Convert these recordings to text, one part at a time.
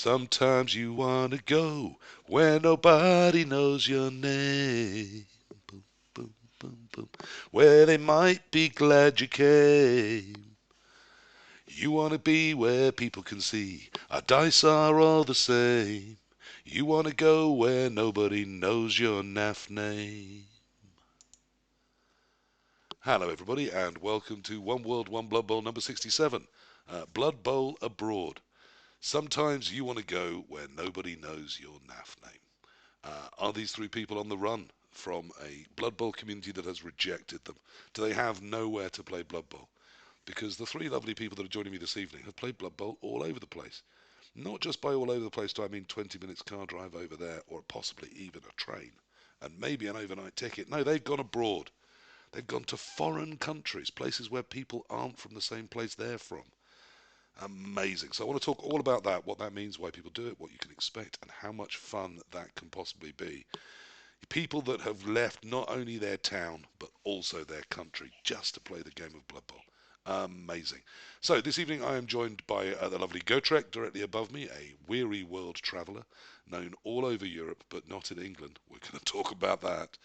Sometimes you wanna go where nobody knows your name. Boom, boom, boom, boom. Where they might be glad you came. You wanna be where people can see our dice are all the same. You wanna go where nobody knows your naff name. Hello, everybody, and welcome to One World, One Blood Bowl number 67, Blood Bowl Abroad. Sometimes you want to go where nobody knows your naff name. Are these three people on the run from a Blood Bowl community that has rejected them? Do they have nowhere to play Blood Bowl? Because the three lovely people that are joining me this evening have played Blood Bowl all over the place. Not just by all over the place do I mean 20 minutes car drive over there, or possibly even a train, and maybe an overnight ticket. No, they've gone abroad. They've gone to foreign countries, places where people aren't from the same place they're from. Amazing. So I want to talk all about that, what that means, why people do it, what you can expect, and how much fun that can possibly be. People that have left not only their town, but also their country just to play the game of Blood Bowl. Amazing. So this evening I am joined by the lovely Gotrek directly above me, a weary world traveller known all over Europe, but not in England. We're going to talk about that.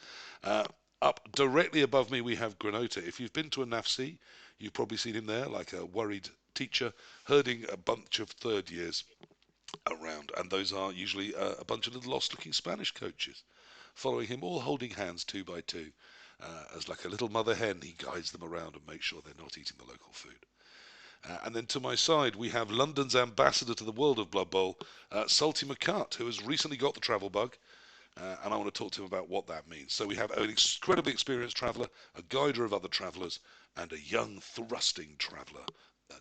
Uh, Up directly above me we have Granota. If you've been to a NAFC, you've probably seen him there like a worried teacher herding a bunch of third years around, and those are usually a bunch of little lost-looking Spanish coaches following him, all holding hands two by two. As like a little mother hen, he guides them around and makes sure they're not eating the local food. And then to my side, we have London's ambassador to the world of Blood Bowl, Salty Murcutt, who has recently got the travel bug, and I want to talk to him about what that means. So we have an incredibly experienced traveller, a guider of other travellers, and a young, thrusting traveller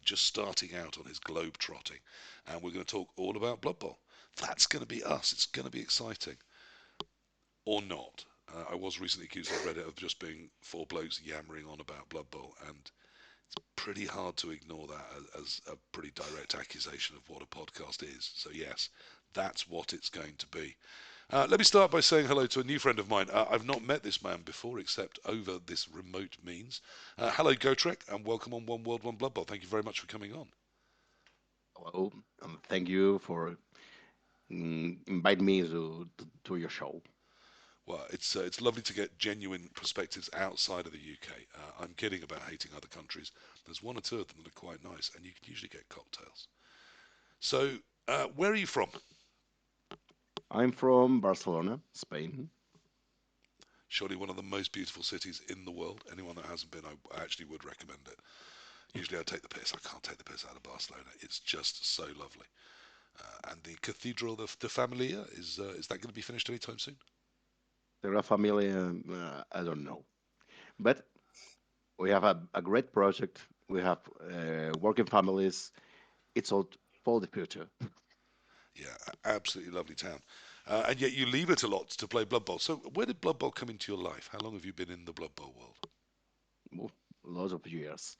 just starting out on his globe trotting. And we're going to talk all about Blood Bowl. That's going to be us. It's going to be exciting. Or not. I was recently accused on Reddit of just being four blokes yammering on about Blood Bowl, and it's pretty hard to ignore that as a pretty direct accusation of what a podcast is. So, yes, that's what it's going to be. Let me start by saying hello to a new friend of mine. I've not met this man before, except over this remote means. Hello, Gotrek, and welcome on One World, One Blood Bowl. Thank you very much for coming on. Hello, thank you for inviting me to your show. Well, it's lovely to get genuine perspectives outside of the UK. I'm kidding about hating other countries. There's one or two of them that are quite nice, and you can usually get cocktails. So, where are you from? I'm from Barcelona, Spain. Surely one of the most beautiful cities in the world. Anyone that hasn't been, I actually would recommend it. Usually I take the piss. I can't take the piss out of Barcelona. It's just so lovely. And the Cathedral de Familia is that going to be finished anytime soon? Terra Familia, I don't know. But we have a great project. We have working families. It's all for the future. Yeah, absolutely lovely town. And yet you leave it a lot to play Blood Bowl. So where did Blood Bowl come into your life? How long have you been in the Blood Bowl world? Ooh, lots of years.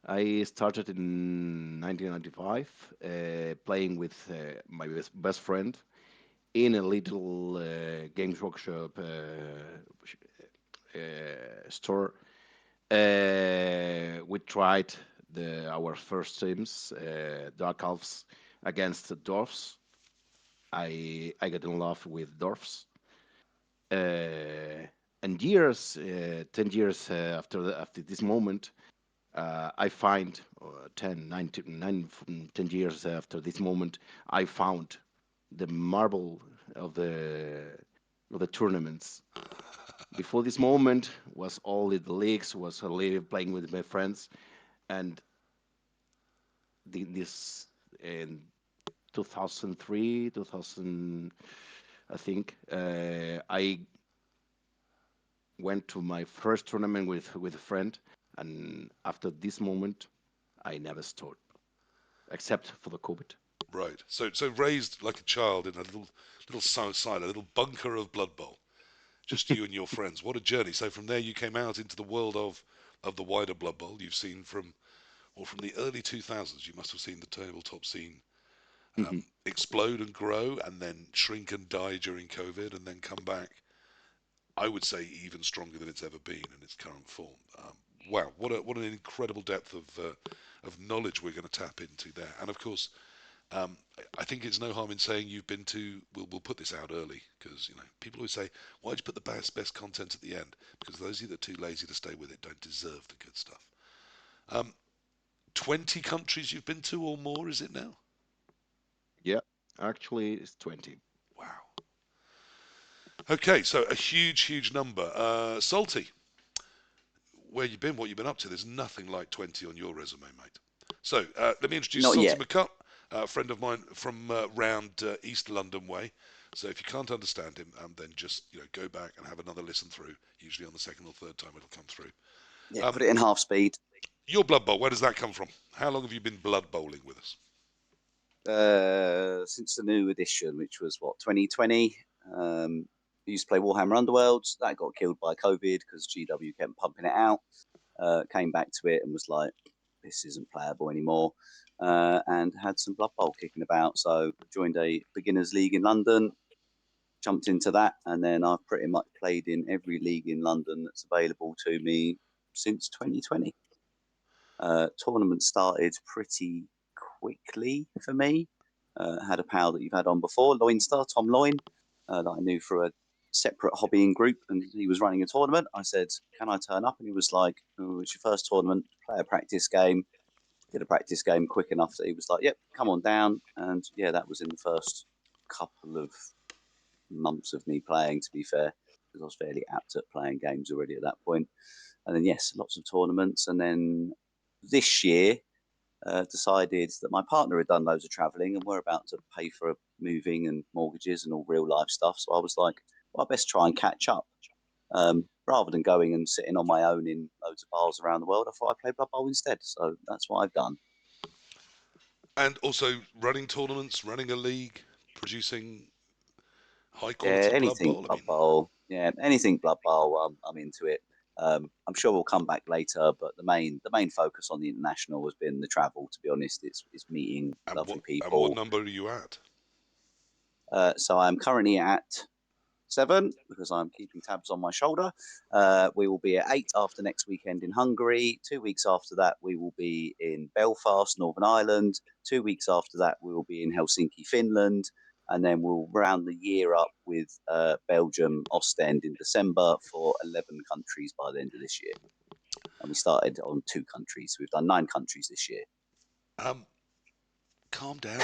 I started in 1995 playing with my best friend in a little games workshop store. We tried our first teams, Dark Elves against the Dwarfs. I got in love with Dwarfs. Uh, and years, 10 years after this moment, I find 10, 10 years after this moment, I found the marble of the tournaments. Before this moment was only the leagues, was only playing with my friends, and this in 2003, 2000, I think, I went to my first tournament with a friend, and after this moment, I never stopped, except for the COVID. Right. So raised like a child in a little side, a little bunker of Blood Bowl. Just you and your friends. What a journey. So from there you came out into the world of the wider Blood Bowl. You've seen from the early 2000s, you must have seen the tabletop scene Mhm. explode and grow and then shrink and die during COVID and then come back, I would say, even stronger than it's ever been in its current form. Wow, what an incredible depth of knowledge we're going to tap into there. And of course, Um, I think it's no harm in saying you've been to. We'll put this out early because people always say, "Why'd you put the best content at the end?" Because those of you that are too lazy to stay with it don't deserve the good stuff. Um, 20 countries you've been to or more, is it now? Yeah, actually, it's 20. Wow. Okay, so a huge number. Salty, where you been, what you've been up to? There's nothing like 20 on your resume, mate. So let me introduce Not Salty yet. McCutt, a friend of mine from round East London way. So if you can't understand him, then just go back and have another listen through. Usually on the second or third time it'll come through. Yeah, Um, put it in half speed. your Blood Bowl, where does that come from? How long have you been Blood Bowling with us? Since the new edition, which was what 2020. I used to play Warhammer Underworlds. That got killed by COVID because GW kept pumping it out. Came back to it and was like, this isn't playable anymore. And had some Blood Bowl kicking about. So joined a beginners league in London. Jumped into that, and then I've pretty much played in every league in London that's available to me since 2020. Tournament started pretty quickly for me. Had a pal that you've had on before, Loinstar, Tom Loin, that I knew through a separate hobbying group, and he was running a tournament. I said, "Can I turn up?" And he was like, "Oh, it's your first tournament. Play a practice game." Did a practice game quick enough that he was like, "Yep, come on down." And yeah, that was in the first couple of months of me playing. To be fair, because I was fairly apt at playing games already at that point. And then yes, lots of tournaments, and then this year decided that my partner had done loads of travelling and we're about to pay for moving and mortgages and all real life stuff. So I was like, well, I best try and catch up. Rather than going and sitting on my own in loads of bars around the world, I thought I'd play Blood Bowl instead. So that's what I've done. And also running tournaments, running a league, producing high Yeah, quality Blood anything Bowl. I Blood mean, Bowl. Yeah, anything Blood Bowl. I'm into it. I'm sure we'll come back later, but the main focus on the international has been the travel. To be honest, it's meeting and lovely what people. number are you at? So I'm currently at 7 because I'm keeping tabs on my shoulder. We will be at 8 after next weekend in Hungary. 2 weeks after that, we will be in Belfast, Northern Ireland. 2 weeks after that, we will be in Helsinki, Finland. And then we'll round the year up with Belgium, Ostend in December for 11 countries by the end of this year. And we started on 2 countries. We've done 9 countries this year. Um, calm down.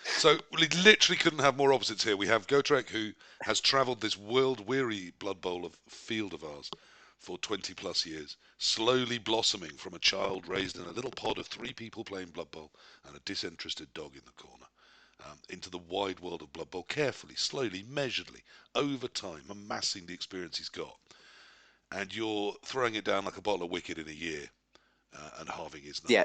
So we literally couldn't have more opposites here. We have Gotrek, who has travelled this world-weary Blood Bowl of field of ours for 20 plus years, slowly blossoming from a child raised in a little pod of 3 people playing Blood Bowl and a disinterested dog in the corner, into the wide world of Blood Bowl, carefully, slowly, measuredly, over time, amassing the experience he's got. And you're throwing it down like a bottle of Wicked in a year and halving his number. Yeah,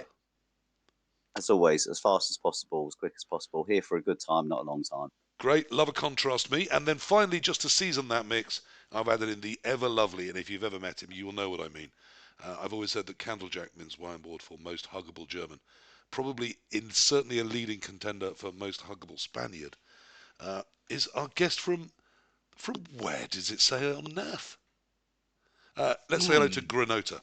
as always, as fast as possible, as quick as possible. Here for a good time, not a long time. Great, love a contrast me. And then finally, just to season that mix, I've added in the ever lovely, and if you've ever met him, you will know what I mean. I've always said that Candlejack means wine board for most huggable German. Probably in certainly a leading contender for most huggable Spaniard. Is our guest from where does it say on NAF? Let's say hello to Hmm. Granota.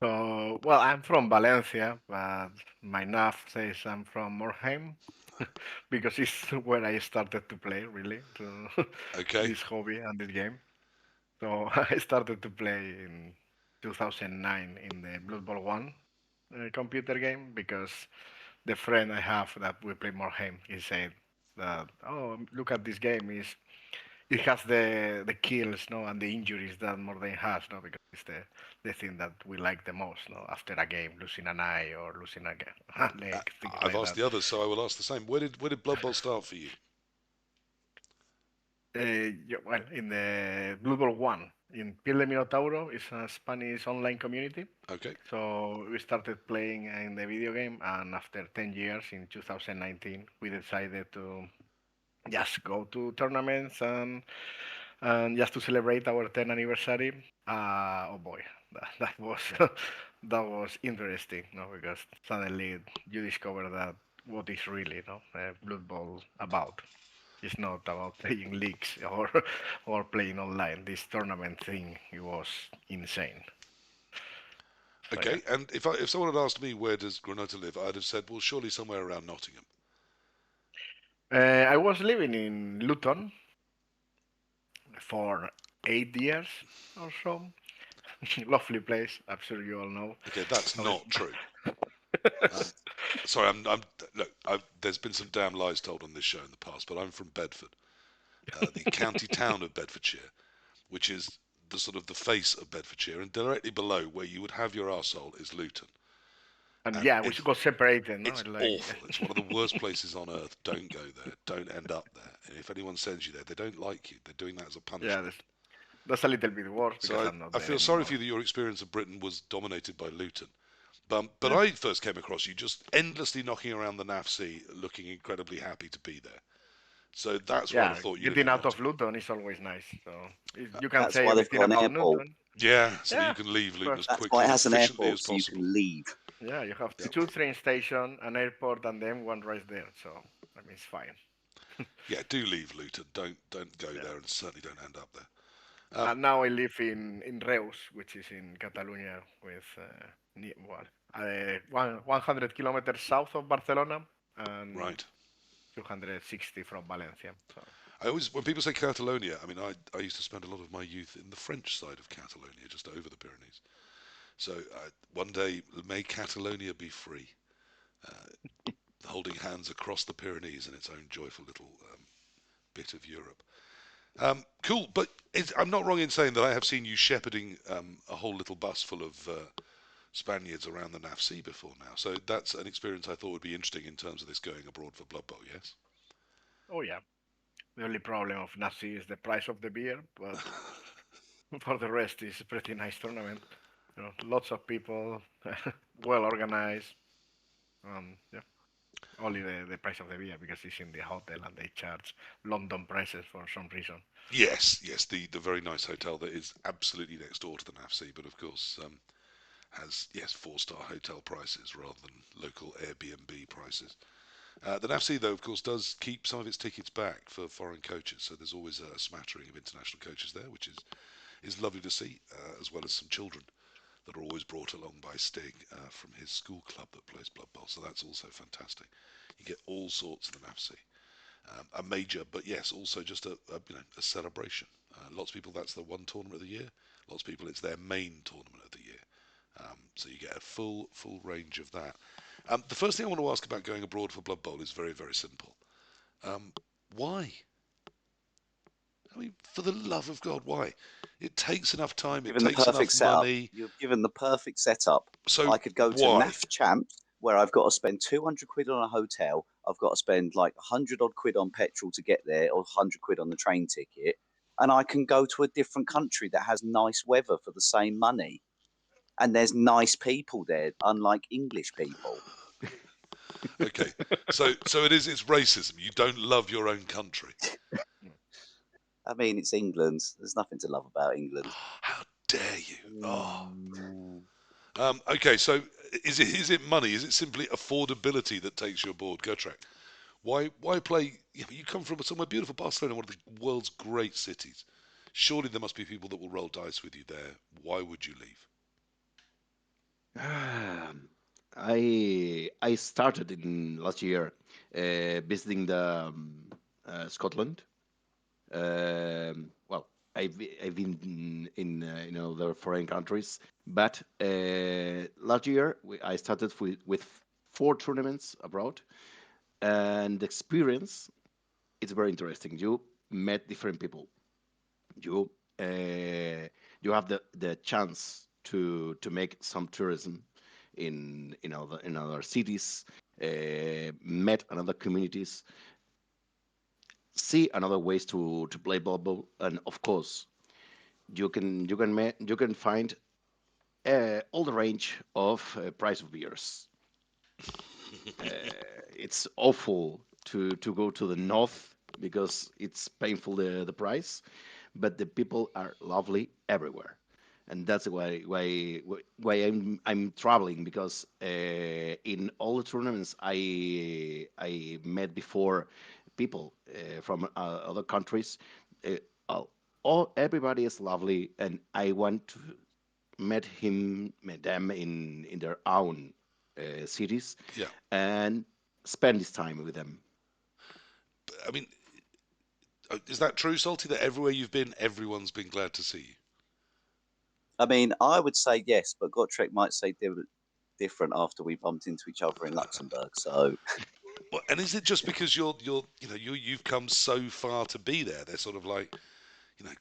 So, well, I'm from Valencia, but my NAF says I'm from Morheim because it's where I started to play, really, to Okay. this hobby and this game. So I started to play in 2009 in the Blood Bowl 1 computer game because the friend I have that we play Morheim, he said that, oh, look at this game, is it has the kills, no, and the injuries that Morden has, no, because it's the thing that we like the most, no, after a game, losing an eye or losing a Uh, leg, things I've like asked that. the others, so I will ask the same. Where did Blood Bowl start for you? Yeah, well, in the Blue Ball 1, in Piel de Minotauro, it's a Spanish online community. Okay. So we started playing in the video game, and after 10 years, in 2019, we decided to just go to tournaments and just to celebrate our 10th anniversary. Oh boy, that was that was interesting, no? Because suddenly you discover that what is really, no, Blood Bowl about. It's not about playing leagues or playing online. This tournament thing, it was insane. So yeah. Okay, and if someone had asked me where does Granota live, I'd have said, well, surely somewhere around Nottingham. I was living in Luton for 8 years or so. Lovely place, I'm sure you all know. Okay, that's How it- not true. Um, sorry, look. There's been some damn lies told on this show in the past, but I'm from Bedford, the county town of Bedfordshire, which is the sort of the face of Bedfordshire, and directly below where you would have your arsehole is Luton, and and yeah, we should go separated, no? it's Like, awful. It's one of the worst places on earth. Don't go there. Don't end up there. And if anyone sends you there, they don't like you. They're doing that as a yeah, punishment. that's a little bit worse So because I'm not I there feel sorry for anymore. you that your experience of Britain was dominated by Luton. But Yeah, I first came across you just endlessly knocking around the Naff Sea, looking incredibly happy to be there. So that's where I'd have yeah, thought you lived getting in out of Nottingham. Luton is always nice. So Uh, you can That's say why they've everything got an about airport. Luton. yeah, so that you Yeah, can leave Luton but as That's why quickly it and has an efficiently airport, as so you possible. can leave. yeah, you have Yep. two train station, an airport, and then one right there. So I mean, it's fine. Yeah, do leave Luton. Don't go Yeah. there, and certainly don't end up there. And now I live in Reus, which is in Catalonia, with well, 100 kilometers south of Barcelona and Right. 260 from Valencia. So I always, when people say Catalonia, I mean, I used to spend a lot of my youth in the French side of Catalonia, just over the Pyrenees. So one day, may Catalonia be free, holding hands across the Pyrenees in its own joyful little bit of Europe. Cool, but I'm not wrong in saying that I have seen you shepherding a whole little bus full of Spaniards around the Naff Sea before now. So that's an experience I thought would be interesting in terms of this going abroad for Blood Bowl, yes? oh yeah, the only problem of Nazi is the price of the beer, but for the rest, it's a pretty nice tournament. You know, lots of people, well organized. Yeah, only the price of the beer because it's in the hotel and they charge London prices for some reason. Yes, yes, the very nice hotel that is absolutely next door to the Naff Sea, but of course has, yes, four-star hotel prices rather than local Airbnb prices. The NAFC, though, of course, does keep some of its tickets back for foreign coaches, so there's always a smattering of international coaches there, which is lovely to see, as well as some children that are always brought along by Stig from his school club that plays Blood Bowl, so that's also fantastic. You get all sorts of the NAFC. A major, but yes, also just a celebration. Lots of people, that's the one tournament of the year. Lots of people, it's their main tournament of the year. So you get a full range of that. The first thing I want to ask about going abroad for Blood Bowl is very, very simple. Um, why? I mean, for the love of God, why? It takes enough time, it Given the takes enough perfect setup, money. you're given the perfect setup. So I could go to why? NAF Champs where I've got to spend 200 quid on a hotel. I've got to spend like 100 odd quid on petrol to get there or 100 quid on the train ticket. And I can go to a different country that has nice weather for the same money. And there's nice people there, unlike English people. Okay, so it's racism. You don't love your own country. I mean, it's England. There's nothing to love about England. How dare you? Oh. Mm. Okay, so is it money? Is it simply affordability that takes you aboard, Gotrek? Why play? You come from somewhere beautiful, Barcelona, one of the world's great cities. Surely there must be people that will roll dice with you there. Why would you leave? Um, I started in last year visiting the Scotland. Well, I've been in other foreign countries, but last year I started with 4 tournaments abroad, and the experience is very interesting. You met different people. You uh, you have the chance to make some tourism in other cities, met another communities, see another ways to play bubble, and of course you can find all the range of price of beers. It's awful to go to the north because it's painful the price, but the people are lovely everywhere, and that's why I'm traveling because in all the tournaments I met before people from other countries. Uh, all everybody is lovely, and I want met them in their own cities, Yeah. and spend this time with them. I mean, is that true, Salty? That everywhere you've been, everyone's been glad to see you. I mean, I would say yes, but Gotrek might say different after we bumped into each other in Luxembourg. So Well, and is it just because you've come so far to be there? They're sort of like,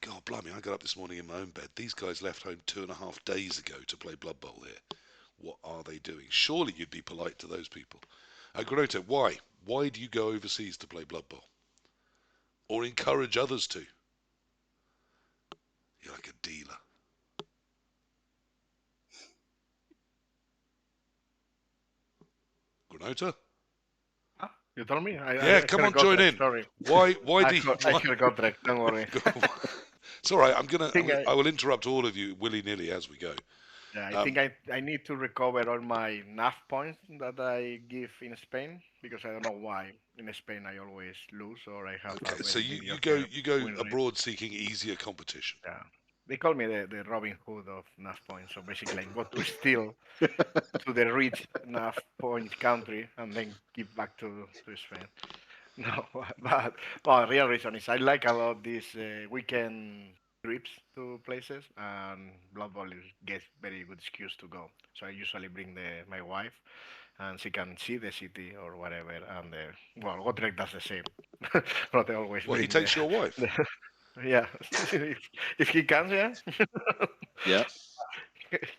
God blimey, I got up this morning in my own bed. These guys left home 2.5 days ago to play Blood Bowl here. What are they doing? Surely you'd be polite to those people. Grota, why? Why do you go overseas to play Blood Bowl? Or encourage others to? You're like a dealer. Granota? Ah, you told me. Yeah, I come heard on, join Gotrek. in. Sorry, Why do you, I why? heard Gotrek. Don't worry. It's all right. think I I will interrupt all of you willy nilly as we go. Yeah, I Um, think I need to recover all my NAF points that I give in Spain because I don't know why in Spain I always lose or I have a okay, so very you go mediocre you go win rate. abroad seeking easier competition. Yeah. They call me the Robin Hood of NAF points. So basically, I go to steal to the rich NAF point country and then give back to Spain. No, but well, real reason is I like a lot these weekend trips to places, and Blood Bowl gets very good excuse to go. So I usually bring my wife, and she can see the city or whatever. And well, Gotrek does the same. But I always Well, he bring takes your the wife. yeah. If he can, yeah. Yeah,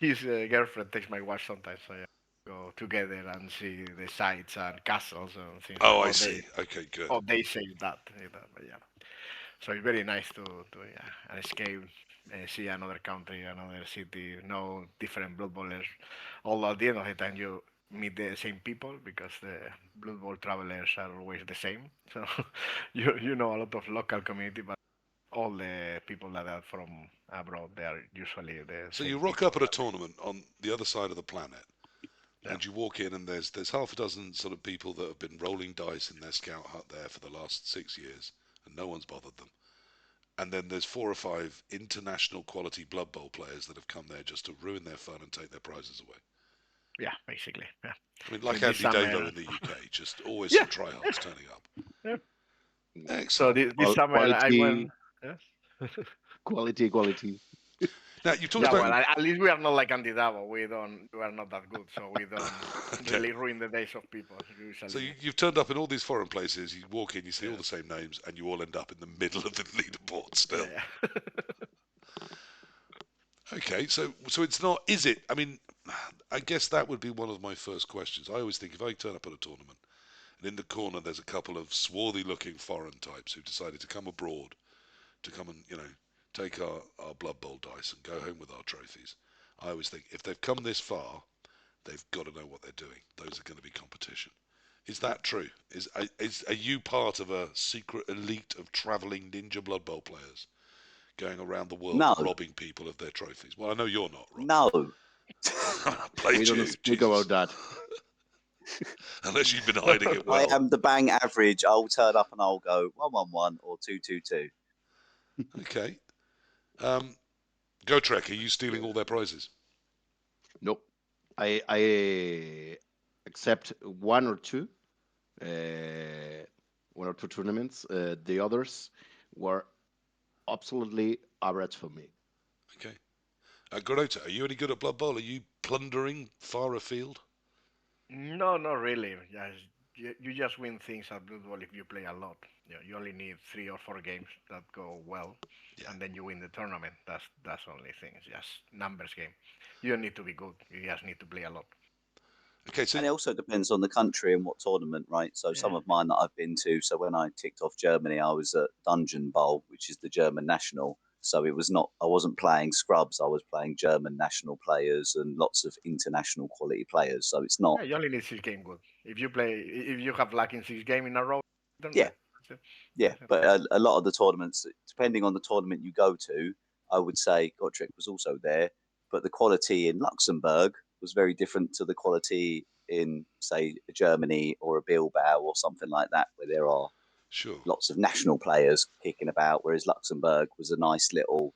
His girlfriend takes my wife sometimes. So yeah, go together and see the sights and castles and things like. Oh, I see. Okay, good. Or they say that. But yeah. So it's very nice to yeah, and escape, see another country, another city, know different Blood Bowlers. Although at the end of the time you meet the same people because the Blood Bowl travelers are always the same. So you know a lot of local community, but all the people that are from abroad they are usually the So you same rock people. up at a tournament on the other side of the planet, Yeah, and you walk in, and there's half a dozen sort of people that have been rolling dice in their scout hut there for the last 6 years, and no one's bothered them. And then there's 4 or 5 international quality Blood Bowl players that have come there just to ruin their fun and take their prizes away. yeah, basically. Yeah. I mean, So like this Andy Davo summer, in the UK, just always yeah, some tryhards turning up. yeah. So Excellent. this summer I quality, went. Yes. quality. Now you've talked Yeah, about well, at least we are not like Andy Davo. We are not that good, so we don't okay. really ruin the days of people. So Usually, you've turned up in all these foreign places. You walk in, you see all the yes, same names, and you all end up in the middle of the leaderboard yeah, still. yeah. Okay, so it's not, is it? I mean, I guess that would be one of my first questions. I always think if I turn up at a tournament and in the corner there's a couple of swarthy-looking foreign types who've decided to come abroad to come and take our Blood Bowl dice and go home with our trophies. I always think if they've come this far, they've got to know what they're doing. Those are going to be competition. Is that true? Are you part of a secret elite of travelling ninja Blood Bowl players going around the world no, robbing people of their trophies? Well, I know you're not, Rob. no. I We played don't you, speak Jesus. about that. Unless you've been hiding it I well. am the bang average. I'll turn up and I'll go 111 or 222. Okay. Um, Gotrek, are you stealing all their prizes? Nope. I accept uh, 1 or 2 tournaments. The others were absolutely average for me. Okay. Garota, are you any good at Blood Bowl? Are you plundering far afield? No, not really. Just you just win things at Blood Bowl if you play a lot. You only need 3 or 4 games that go well, Yeah. and then you win the tournament. That's only thing. It's just numbers game. You don't need to be good. You just need to play a lot. Okay, so And it also depends on the country and what tournament, right? So Yeah. some of mine that I've been to. So when I ticked off Germany, I was at Dungeon Bowl, which is the German national. So it was not. I wasn't playing scrubs. I was playing German national players and lots of international quality players. So it's not. Yeah, you only need 6 game good. If you have luck in 6 game in a row, Yeah, tournament. That's it. yeah. That's it. But a lot of the tournaments, depending on the tournament you go to, I would say Gotrek was also there, but the quality in Luxembourg was very different to the quality in, say, Germany or a Bilbao or something like that, where there are sure. lots of national players kicking about, whereas Luxembourg was a nice little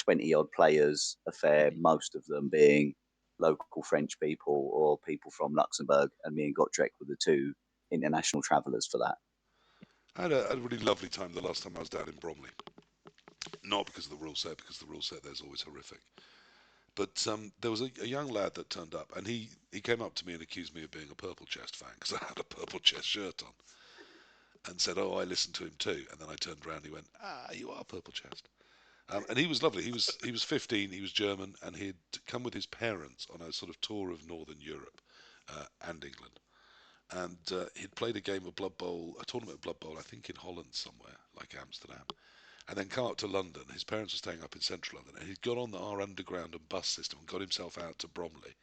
20 odd players affair, most of them being local French people or people from Luxembourg, and me and Gotrek were the two international travellers for that. I had a really lovely time the last time I was down in Bromley. Not because of the rule set, because the rule set there's always horrific. But there was a young lad that turned up, and he came up to me and accused me of being a PurpleChest fan because I had a PurpleChest shirt on, and said, "Oh, I listened to him too." And then I turned around, and he went, "Ah, you are PurpleChest." And he was lovely. He was 15. He was German, and he'd come with his parents on a sort of tour of Northern Europe and England. And he'd played a game of Blood Bowl, a tournament of Blood Bowl, I think in Holland somewhere, like Amsterdam, and then come up to London. His parents were staying up in central London, and he'd got on our underground and bus system and got himself out to Bromley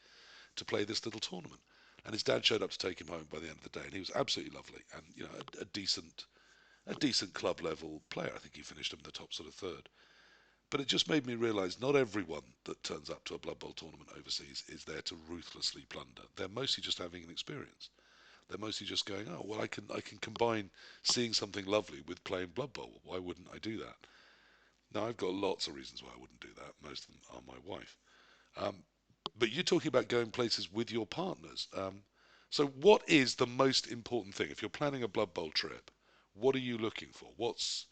to play this little tournament. And his dad showed up to take him home by the end of the day, and he was absolutely lovely and a decent club level player. I think he finished in the top sort of third. But it just made me realise not everyone that turns up to a Blood Bowl tournament overseas is there to ruthlessly plunder. They're mostly just having an experience. They're mostly just going, oh well, I can combine seeing something lovely with playing Blood Bowl. Why wouldn't I do that? Now I've got lots of reasons why I wouldn't do that. Most of them are my wife. Um, but you're talking about going places with your partners. So what is the most important thing if you're planning a Blood Bowl trip? What are you looking for? What's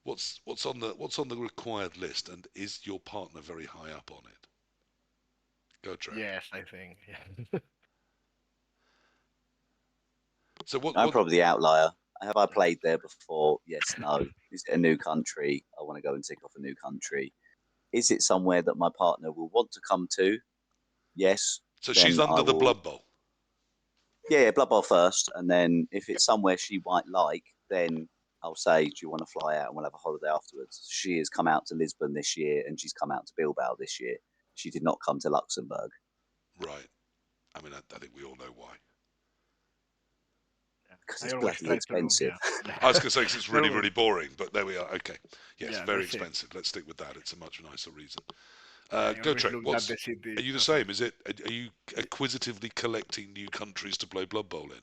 on the required list, and is your partner very high up on it? Go Trek. Yes, I think. Yeah. So what I'm what probably the outlier. Have I played there before? Yes, no. Is it a new country? I want to go and tick off a new country. Is it somewhere that my partner will want to come to? Yes. so she's Then I under the will, Blood Bowl. yeah, yeah, Blood Bowl first. And then if it's somewhere she might like, then I'll say, do you want to fly out and we'll have a holiday afterwards? She has come out to Lisbon this year and she's come out to Bilbao this year. She did not come to Luxembourg Right. I mean, I think we all know why. Yeah. because I it's always bloody try to, expensive. yeah, I was yeah. going to say 'cause it's I really, always, really boring, but there we are. Okay. Yes, yeah, very that's it. expensive. Let's stick with that. It's a much nicer reason. I Go always Trek. look at What's the city Are you the as a. same? Are you acquisitively collecting new countries to play Blood Bowl in?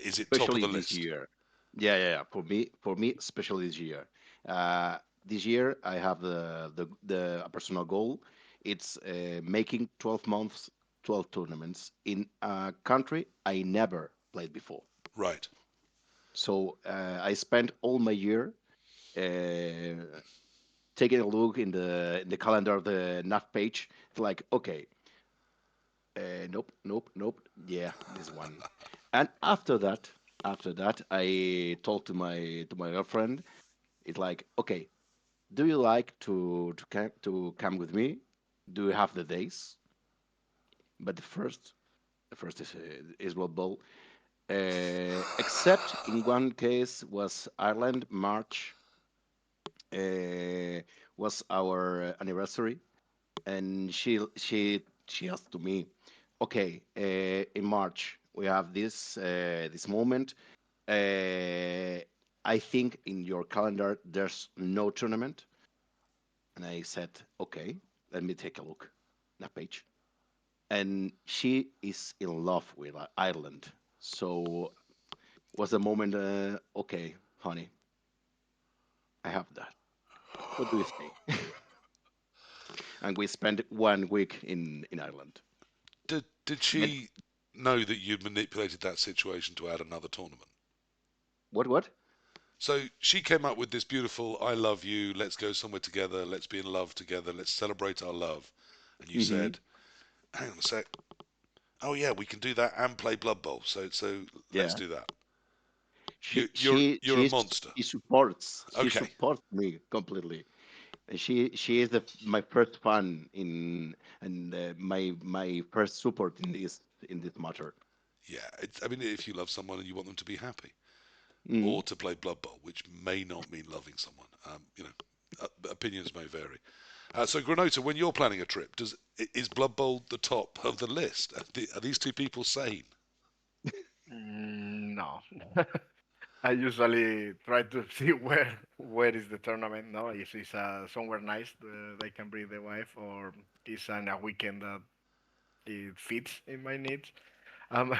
Is it top of Especially the this list? year. Yeah, yeah, yeah. For me, especially this year. This year, I have the a personal goal. It's making 12 months, 12 tournaments in a country I never played before. Right. So I spent all my year uh, taking a look in the calendar of the NAF page. It's like, okay, nope, nope, nope. Yeah, this one. And after that, I told to my girlfriend. It's like, okay, do you like to come with me? Do you have the days? But the first is Blood Bowl. Except in one case was Ireland. March was our anniversary, and she asked to me, okay, in March we have this moment. Uh, I think in your calendar there's no tournament, and I said, okay, let me take a look that page. And she is in love with Ireland, so was the moment. Okay, honey, I have that. What do you say? And we spent 1 week in Ireland. Did And she know that you'd manipulated that situation to add another tournament? what? So she came up with this beautiful "I love you, let's go somewhere together, let's be in love together, let's celebrate our love," and you Hmm. said, "Hang on a sec. Oh yeah, we can do that and play Blood Bowl. So let's Yeah. do that." She You you're she you're a she monster. she supports she Okay. supports me completely. And she is my first fan and my first support in this matter. Yeah. I mean, if you love someone and you want them to be happy, Mm. or to play Blood Bowl, which may not mean loving someone. Opinions may vary. So Granota, when you're planning a trip, is Blood Bowl the top of the list? Are these two people sane? No. I usually try to see where is the tournament. No, if it's somewhere nice, they can bring the wife, or it's on a weekend that it fits in my needs. Um,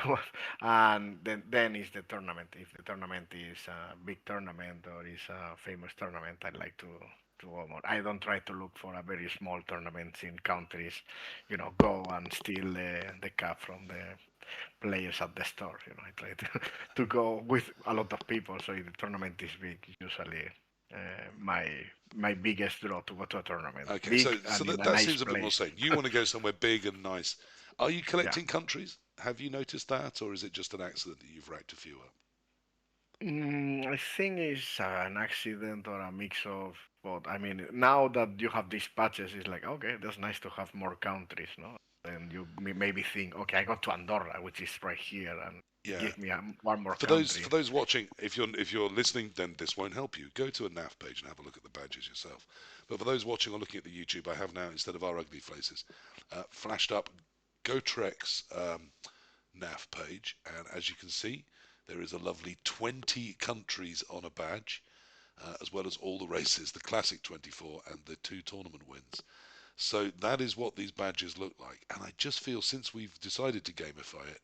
and then is the tournament. If the tournament is a big tournament or is a famous tournament, I like to. to almost. I don't try to look for a very small tournaments in countries, go and steal the cup from the players at the store. I try to, to go with a lot of people, so if the tournament is big, usually my biggest draw to go to a tournament, Okay, big so and in that, a that nice seems a bit more place. sane. You want to go somewhere big and nice. Are you Yeah. collecting countries? Have you noticed that, or is it just an accident that you've racked a few up? I think it's an accident or a mix of both. I mean, now that you have these patches, it's like, okay, that's nice to have more countries, no? And you maybe think, okay, I got to Andorra, which is right here, and Yeah. give me one more For country. those watching, if you're listening, then this won't help you. Go to a NAF page and have a look at the badges yourself. But for those watching or looking at the YouTube, I have now, instead of our ugly faces, flashed up Gotrek's NAF page, and as you can see, there is a lovely 20 countries on a badge, as well as all the races, the classic 24 and the 2 tournament wins. So that is what these badges look like, and I just feel since we've decided to gamify it,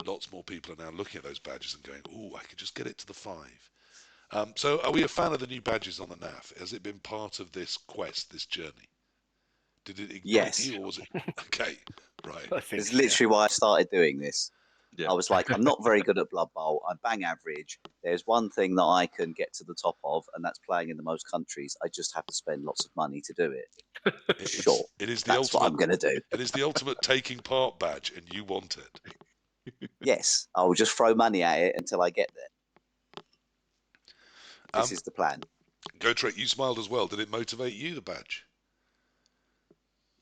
lots more people are now looking at those badges and going, "Oh, I could just get it to the 5." So, are we a fan of the new badges on the NAF? Has it been part of this quest, this journey? Did it ignite Yes, you, or was it okay? Right. I think it's so, yeah. literally why I started doing this. Yeah. I was like, I'm not very good at Blood Bowl. I'm bang average. There's one thing that I can get to the top of, and that's playing in the most countries. I just have to spend lots of money to do it. Sure, It is the that's what ultimate. I'm going to do. It is the ultimate taking part badge, and you want it. Yes, I will just throw money at it until I get there. This Um, is the plan. Gotrek, you smiled as well. Did it motivate you, the badge?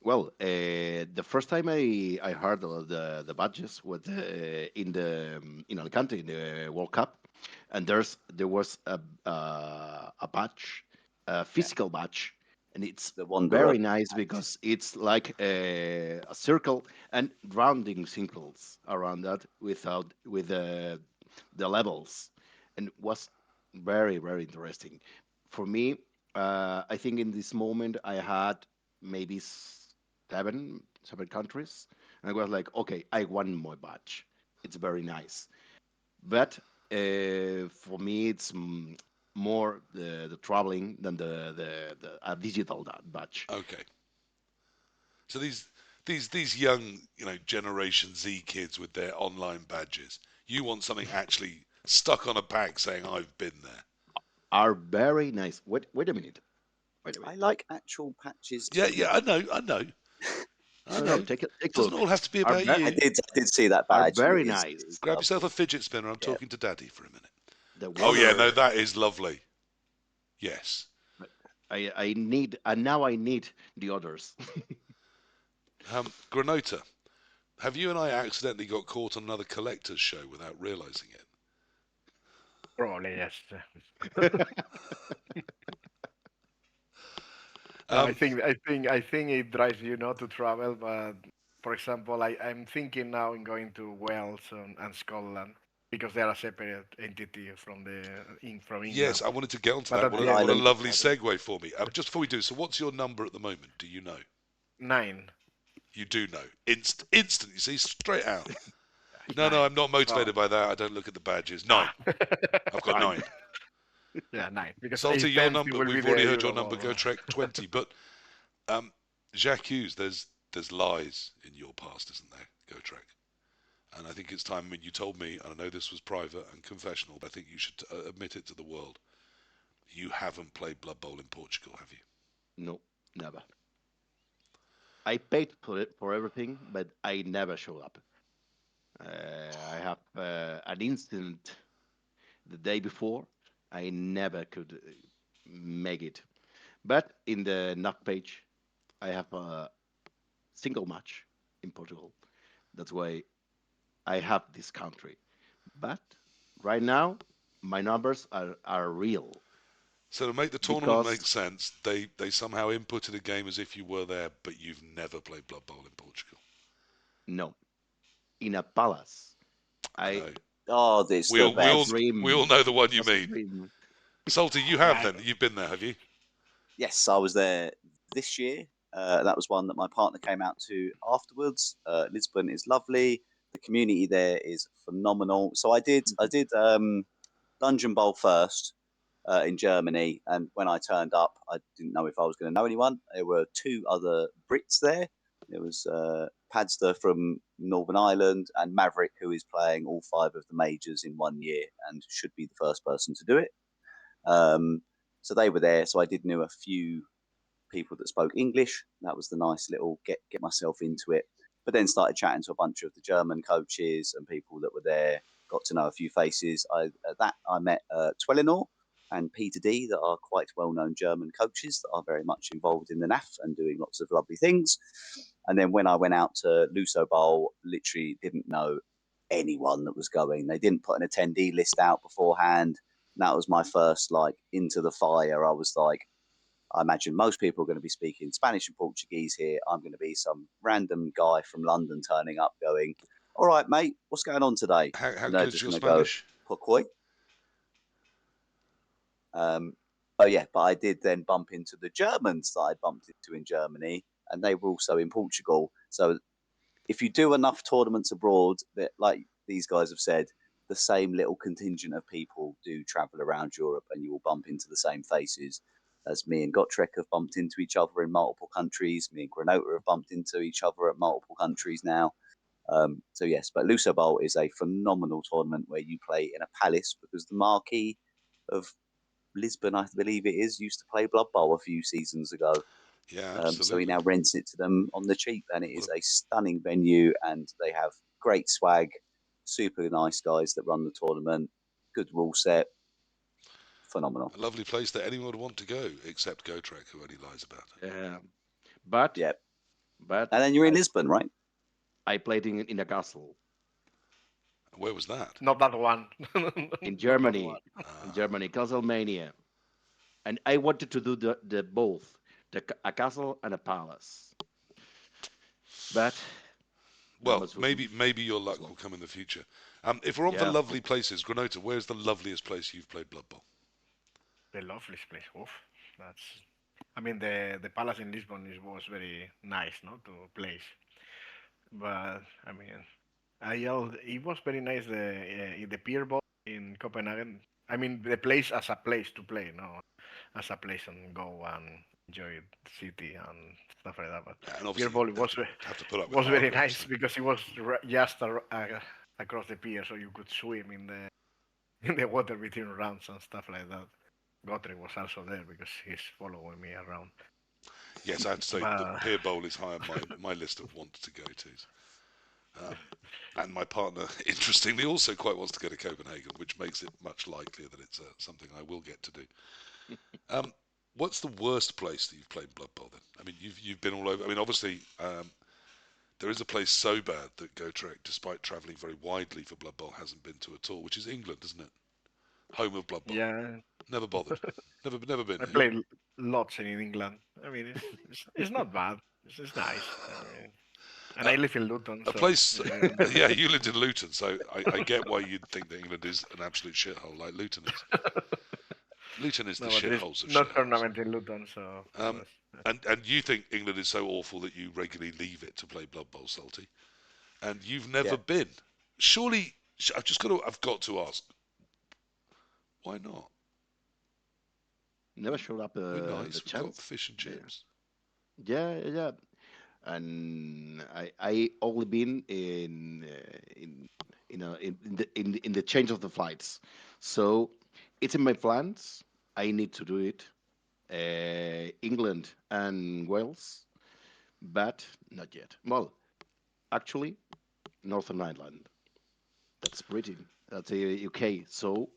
Well, the first time I heard of the badges was in the in Alicante in the World Cup, and there was a badge, a Yeah, physical badge, and it's the Wanderer very nice patch. because it's like a circle and rounding circles around that without with the levels, and was very interesting for me. I think in this moment I had maybe seven countries, and I was like, okay, I want more badge. It's very nice, but for me, it's more the traveling than the a digital badge. Okay. So these young, Generation Z kids with their online badges, you want something actually stuck on a bag saying I've been there. Are very nice. Wait a minute. Wait a I minute. like actual patches Yeah, too. yeah, I No, know. take a Doesn't look. all have to be Are about ve- you. I did see that are badge, and very it nice. is Grab yourself a lovely. fidget spinner. I'm Yeah, talking to Daddy for a minute. The Oh yeah, no, Wanderer. that is lovely. Yes. I need, and now I need the others. Granota, have you and I accidentally got caught on another collector's show without realizing it? Probably yes. No, Um, I think it drives you not to travel, but for example, I'm thinking now in going to Wales and Scotland because they are a separate entity from yes, England. I wanted to get onto But that. at the the end, What a island of lovely travel. segue for me. Just before we do, so what's your number at the moment? Do you know? 9. You do know. Instant. You see, straight out. No, no, 9. I'm not Oh, motivated by that. I don't look at the badges. 9. ah, I've got Nine. 9. yeah, 9 because Salty, your 8 10 number. will be We've the already heard your Euro number. Bowl. Go Trek 20. But Jacques Hughes, there's lies in your past, isn't there? Go Trek. And I think it's time when you told me, and I know this was private and confessional, but I think you should admit it to the world. You haven't played Blood Bowl in Portugal, have you? No, never. I paid for it for everything, but I never show up. I have an incident the day before. I never could make it. But in the NAP page, I have a single match in Portugal. That's why I have this country. But right now, my numbers are real So to make the tournament make because sense, they somehow inputted a game as if you were there, but you've never played Blood Bowl in Portugal. no, in a palace, I I know. Oh, it's We the all was we a all best. we all dream. know the one you Was a mean. dream. Salty, you have Yeah, then. You've been there, have you? Yes, I was there this year. That was one that my partner came out to afterwards. Lisbon is lovely. The community there is phenomenal. So I did Dungeon Bowl first, in Germany. And when I turned up, I didn't know if I was going to know anyone. There were two other Brits there. There was Padster from Northern Ireland and Maverick, who is playing all 5 of the majors in 1 year and should be the first person to do it. So they were there. So I did know a few people that spoke English. That was the nice little get myself into it. But then started chatting to a bunch of the German coaches and people that were there. Got to know a few faces. I met Twellinor and Peter D, that are quite well-known German coaches that are very much involved in the NAF and doing lots of lovely things. And then when I went out to Luso Bowl, literally didn't know anyone that was going. They didn't put an attendee list out beforehand. That was my first into the fire. I was like, I imagine most people are going to be speaking Spanish and Portuguese here. I'm going to be some random guy from London turning up going, all right, mate, what's going on today? How And they're good's just your going to go, Spanish? Pourquoi? Oh, yeah, but I did then bump into the Germans that I bumped into in Germany, and they were also in Portugal. So if you do enough tournaments abroad, that, like these guys have said, the same little contingent of people do travel around Europe, and you will bump into the same faces. As me and Gotrek have bumped into each other in multiple countries, me and Granota have bumped into each other at multiple countries now. So yes, but Luso Bowl is a phenomenal tournament where you play in a palace, because the Marquis of Lisbon, I believe it is, used to play Blood Bowl a few seasons ago. Yeah, So he absolutely. now rents it to them on the cheap, and it is What a stunning venue, and they have great swag, super nice guys that run the tournament, good rule set, phenomenal. a lovely place that anyone would want to go, except Gotrek, who only lies about it. Yeah, but Yeah, but and then you're in I Lisbon, right? I played in a castle Where was that? Not that one. in Not that one. Germany, Castlemania, and I wanted to do the both, a castle and a palace, but Well, numbers maybe your was luck low. will come in the future. If we're on for Yeah, lovely places, Granota, where's the loveliest place you've played Blood Bowl? The loveliest place. Oof. That's. I mean, the palace in Lisbon was very nice, no, to place. But I mean, it was very nice in the pier ball in Copenhagen. I mean, the place as a place to play, no, as a place and go and enjoy the city and stuff like that. But And pier obviously, ball you have to put up with was very hard nice waves. because it was just across the pier, so you could swim in the in the water between rounds and stuff like that. Gotrek was also there because he's following me around. Yes, I have to say the But Pier Bowl is high on my list of wants to go tos. Um, and my partner, interestingly, also quite wants to go to Copenhagen, which makes it much likelier that it's something I will get to do. Um, what's the worst place that you've played Blood Bowl then? I mean, you've been all over. I mean, obviously, there is a place so bad that Gotrek, despite travelling very widely for Blood Bowl, hasn't been to at all, which is England, isn't it? Home of Blood Bowl. yeah, Never bothered. Never been I here. played lots in England. I mean, it's not bad. It's nice. I mean, and Uh, I live in Luton, a so place, yeah, you lived in Luton, so I get why you'd think that England is an absolute shithole like Luton is. Luton is the no, but there's shitholes of no shitholes. tournament in Luton, so it Um, was. and you think England is so awful that you regularly leave it to play Blood Bowl, Salty, and you've never Yeah, been. Surely, I've got to ask, why not? never showed up We're the nice. We've got chance. fish and Yeah, chips. yeah. And I only been in the change of the flights, so it's in my plans. I need to do it. England and Wales, but not yet. Well, actually, Northern Ireland. That's Britain. That's UK. So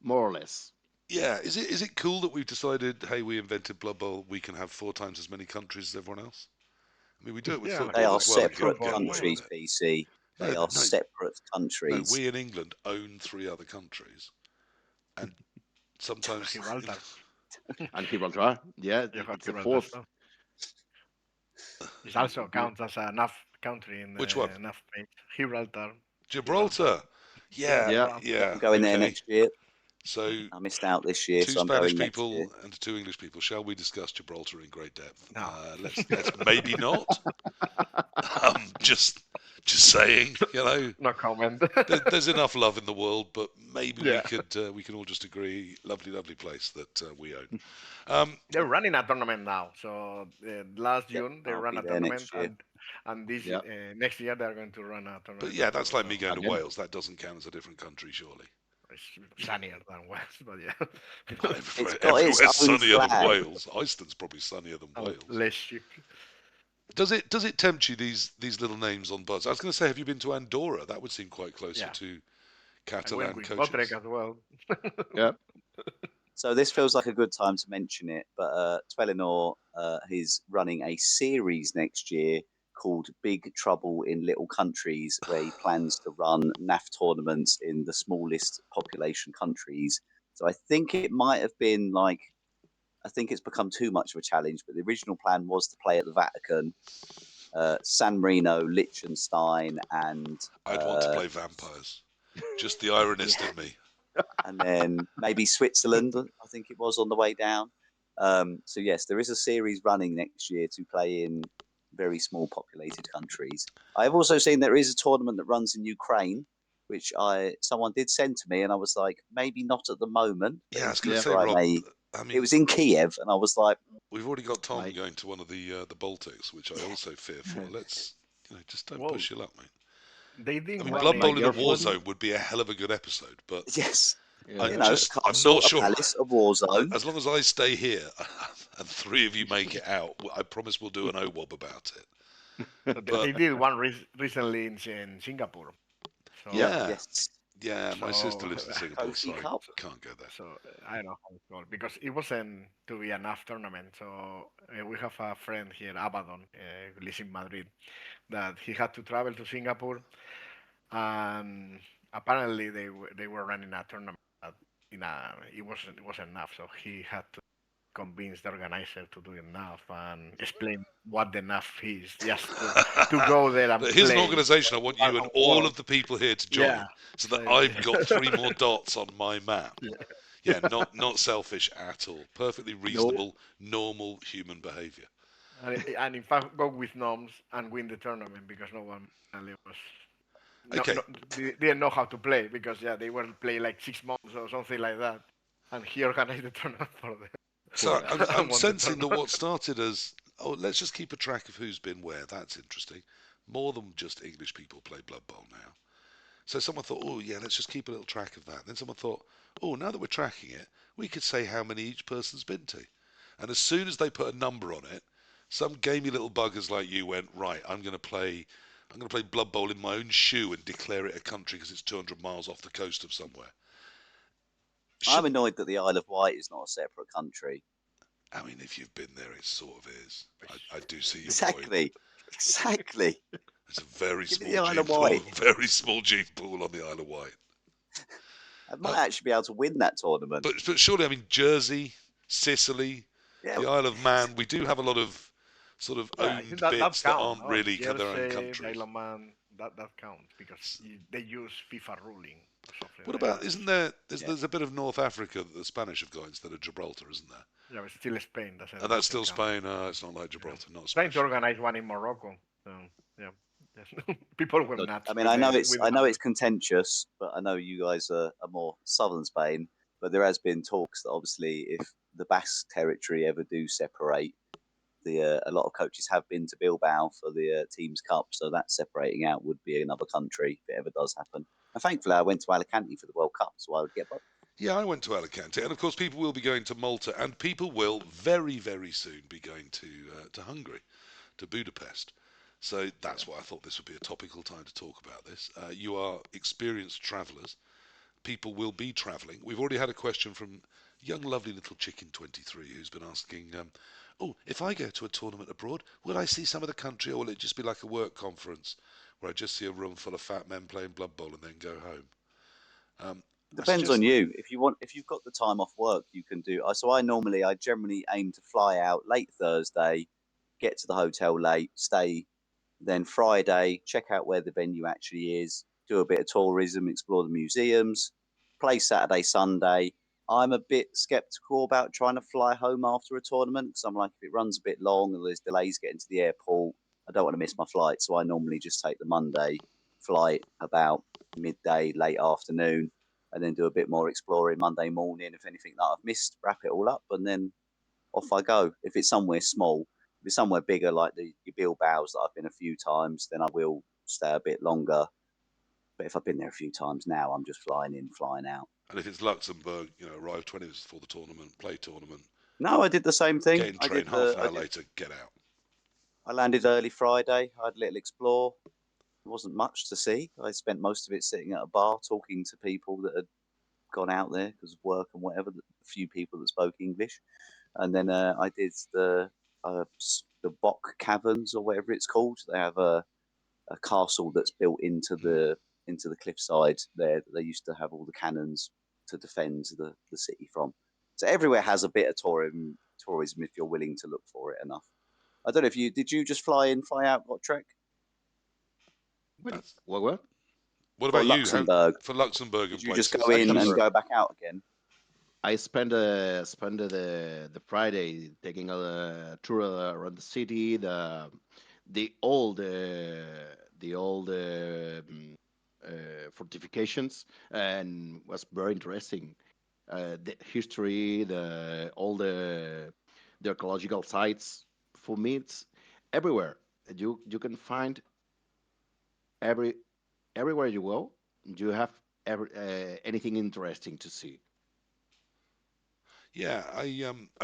more or less. Yeah, is it cool that we've decided, hey, we invented Blood Bowl, we can have 4 times as many countries as everyone else? I mean, we do it with Yeah, like they football are as well. You separate can't get football. away with countries, it. PC. No, They are no, separate no. countries. We in England own 3 other countries, and sometimes, Gibraltar. And Gibraltar, yeah, You have it's the Gibraltar. fourth. So it also counts as a NAF country in which one? the NAF page. Gibraltar. Gibraltar. Gibraltar. Yeah, Yeah, Yeah, Gibraltar. Yeah, yeah. I'm going there Okay. next year. So, I missed out this year, two so I'm Spanish going next year. people and 2 English people. Shall we discuss Gibraltar in great depth? No. Let's maybe not. Just Just saying, No comment. there's enough love in the world, but maybe Yeah. we can all just agree, lovely, lovely place that we own. Um, They're running a tournament now. So last Yep, June they I'll ran be a there tournament, next year. and this Yeah. next year they're going to run a but tournament yeah, as well. that's like me So going to Again. Wales. That doesn't count as a different country, surely. it's sunnier than West, but yeah, It's got its Everywhere's own sunnier than flag. Wales. Iceland's probably sunnier than and Wales. less ship. Does it tempt you, these little names on buzz? I was going to say, have you been to Andorra? That would seem quite closer Yeah, to I went Catalan with Gotrek coaches. as well. Yeah. So this feels like a good time to mention it, but Twelinor is running a series next year called Big Trouble in Little Countries, where he plans to run NAF tournaments in the smallest population countries. So I think it might have been like, I think it's become too much of a challenge, but the original plan was to play at the Vatican, San Marino, Liechtenstein, and I'd want to play vampires. Just the ironist yeah, in me. and then maybe Switzerland, I think it was on the way down. So yes, there is a series running next year to play in very small populated countries. I have also seen there is a tournament that runs in Ukraine, which I someone did send to me, and I was like, maybe not at the moment, but Yeah, I in was going to Yeah. say, future I Rob. may. I It mean, was in Kiev, and I was like, we've already got Tom My going to one of the Baltics, which I yeah, also fear for. Let's, just don't Well, push your luck, mate. they I didn't mean, run Blood my Bowl in a in war girlfriend. zone would be a hell of a good episode, but yes, I you Yeah. know, a I'm castle, not a sure. palace, a war zone. As long as I stay here and three of you make it out, I promise we'll do an OWOB about it. they But did one recently in Singapore. Yeah. So yeah, Yes, yeah, my sister so lives in Singapore, Kofi so I Cup. can't go there. so I don't know how it's called because it wasn't to be enough tournament. So we have a friend here, Abaddon, who lives in Madrid, that he had to travel to Singapore, and apparently they were running a tournament. That it wasn't enough, so he had to convince the organizer to do enough and explain what the enough is, just to go there and Here's an play organisation I want you and on all World. of the people here to Yeah, join, so that so I've got three more dots on my map. yeah. Yeah, not selfish at all. Perfectly No. reasonable, normal human behaviour. And in fact go with noms and win the tournament because no one really was Okay, no they didn't know how to play because yeah they were playing like 6 months or something like that, and he organized the tournament for them For so them. I'm and won the sensing that tournament. what started as, oh, let's just keep a track of who's been where. That's interesting. More than just English people play Blood Bowl now. So someone thought, oh yeah, let's just keep a little track of that. Then someone thought, oh, now that we're tracking it, we could say how many each person's been to. And as soon as they put a number on it, some gamey little buggers like you went, right, I'm going to play Blood Bowl in my own shoe and declare it a country because it's 200 miles off the coast of somewhere. I'm Should annoyed that the Isle of Wight is not a separate country. I mean, if you've been there, it sort of is. I do see your point. Exactly, exactly. It's a very Give me small the Isle gene of pool, Wight. very small gene pool on the Isle of Wight. I Uh, might actually be able to win that tournament. but surely, I mean, Jersey, Sicily, Yeah, the Isle of Man, we do have a lot of sort of Yeah, I think owned that bits that count, aren't no? really their own Jersey, countries. Isle of Man, that counts because they use FIFA ruling or something What like about, that. isn't there, yeah. there's a bit of North Africa that the Spanish have got instead of Gibraltar, isn't there? Yeah, but still Spain doesn't And that's doesn't still count. Spain. It's not like Yeah. Gibraltar, not Trying to special. organize one in Morocco. So yeah, yes. People were Not nuts I mean, with the I know numbers. it's contentious, but I know you guys are more southern Spain. But there has been talks that obviously, if the Basque territory ever do separate, the a lot of coaches have been to Bilbao for the Teams Cup, so that separating out would be another country if it ever does happen. And thankfully, I went to Alicante for the World Cup, so I would get both. Yeah, I went to Alicante, and of course, people will be going to Malta, and people will very, very soon be going to Hungary, to Budapest. So Yeah. that's why I thought this would be a topical time to talk about this. You are experienced travellers. People will be travelling. We've already had a question from young, lovely little chicken 23 who's been asking, oh, if I go to a tournament abroad, will I see some of the country, or will it just be like a work conference where I just see a room full of fat men playing Blood Bowl and then go home? I Depends on suggest, you. If you've got the time off work, you can do. So I generally aim to fly out late Thursday, get to the hotel late, stay. Then Friday, check out where the venue actually is, do a bit of tourism, explore the museums, play Saturday, Sunday. I'm a bit skeptical about trying to fly home after a tournament because I'm like, if it runs a bit long and there's delays getting to the airport, I don't want to miss my flight, so I normally just take the Monday flight about midday, late afternoon, and then do a bit more exploring Monday morning. If anything that I've missed, wrap it all up, and then off I go. If it's somewhere small, if it's somewhere bigger like the Bilbao's that I've been a few times, then I will stay a bit longer. But if I've been there a few times now, I'm just flying in, flying out. And if it's Luxembourg, arrive 20 minutes before the tournament, play tournament, No, I did the same get thing. in train half an hour later, get out. I landed early Friday. I had a little explore. There wasn't much to see. I spent most of it sitting at a bar talking to people that had gone out there because of work and whatever. A few people that spoke English, and then I did uh, the Bock Caverns or whatever it's called. They have a castle that's built into the cliffside there that they used to have all the cannons to defend the city from. So everywhere has a bit of tourism if you're willing to look for it enough. I don't know if you did. You just fly in, fly out, Gotrek That's, What? what for about you? How, Luxembourg? for Luxembourg Did and you just go places? in and Luxembourg. go back out again? I spent the Friday taking a tour around the city, the old fortifications, and was very interesting. The history, all the archaeological sites. For me, it's everywhere. You can find every everywhere you go. You have anything interesting to see. Yeah, I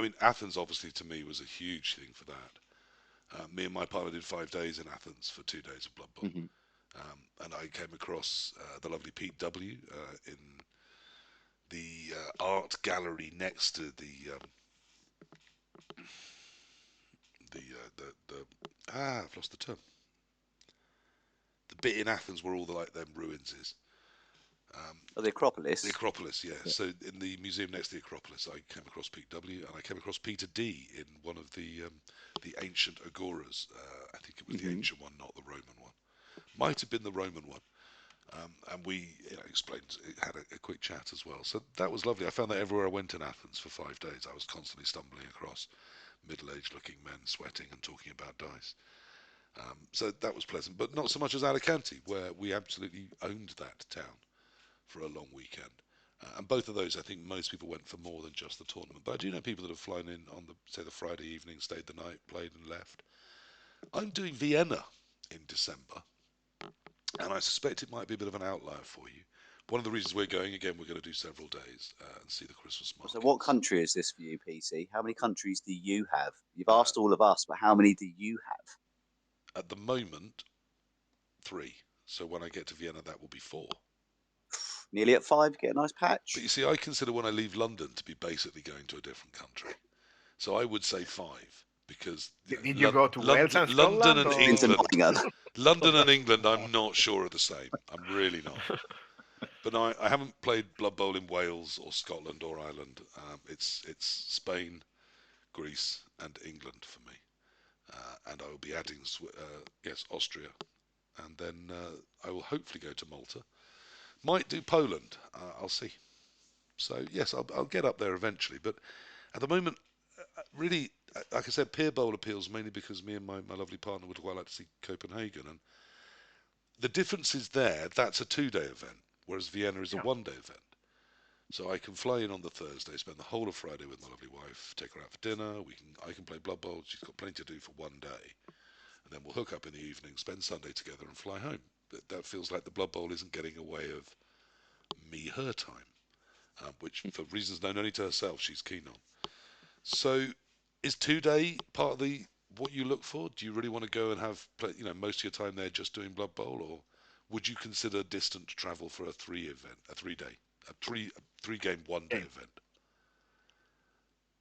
mean, Athens obviously to me was a huge thing for that. Me and my partner did 5 days in Athens for 2 days of Blood Bowl. Hmm. And I came across the lovely Pete W. In the art gallery next to the I've lost the term. The bit in Athens where all the like them ruins is. Um, Oh, the the Acropolis. Acropolis, yeah. Yeah. So in the museum next to the Acropolis, I came across Pete W. and I came across Peter D. in one of the ancient agoras. I think it was the Hmm. ancient one, not the Roman one. Might have been the Roman one. And we explained, had a quick chat as well. So that was lovely. I found that everywhere I went in Athens for 5 days, I was constantly stumbling across middle-aged looking men sweating and talking about dice. So that was pleasant, but not so much as Alicante, where we absolutely owned that town for a long weekend. And both of those, I think most people went for more than just the tournament. But I do know people that have flown in on the Friday evening, stayed the night, played and left. I'm doing Vienna in December, and I suspect it might be a bit of an outlier for you. One of the reasons we're going again, we're going to do several days and see the Christmas So, what markets. country is this for you, PC? How many countries do you have? You've Uh, asked all of us, but how many do you have? at the moment, three. So when I get to Vienna, that will be four. Nearly at five. Get a nice But patch. you see, I consider when I leave London to be basically going to a different country. So I would say five because Did you go to Wales and London Scotland and Been to or? England, Nottingham. London and England, I'm not sure are the same. I'm really not. But no, I haven't played Blood Bowl in Wales or Scotland or Ireland. It's Spain, Greece, and England for me. And I will be adding yes, Austria, and then I will hopefully go to Malta. Might do Poland. I'll see. So yes, I'll get up there eventually. But at the moment, really, like I said, Pier Bowl appeals mainly because me and my lovely partner would quite like to see Copenhagen, and the difference is there. That's a 2 day event, whereas Vienna is a Yeah. 1 day event. So I can fly in on the Thursday, spend the whole of Friday with my lovely wife, take her out for dinner. I can play Blood Bowl. She's got plenty to do for 1 day, and then we'll hook up in the evening, spend Sunday together, and fly home. But that feels like the Blood Bowl isn't getting away of me her time, which for reasons known only to herself she's keen on. So is 2 day part of the what you look for? Do you really want to go and have most of your time there just doing Blood Bowl, or would you consider distant travel for a 3 day, a three game 1 day Okay. event?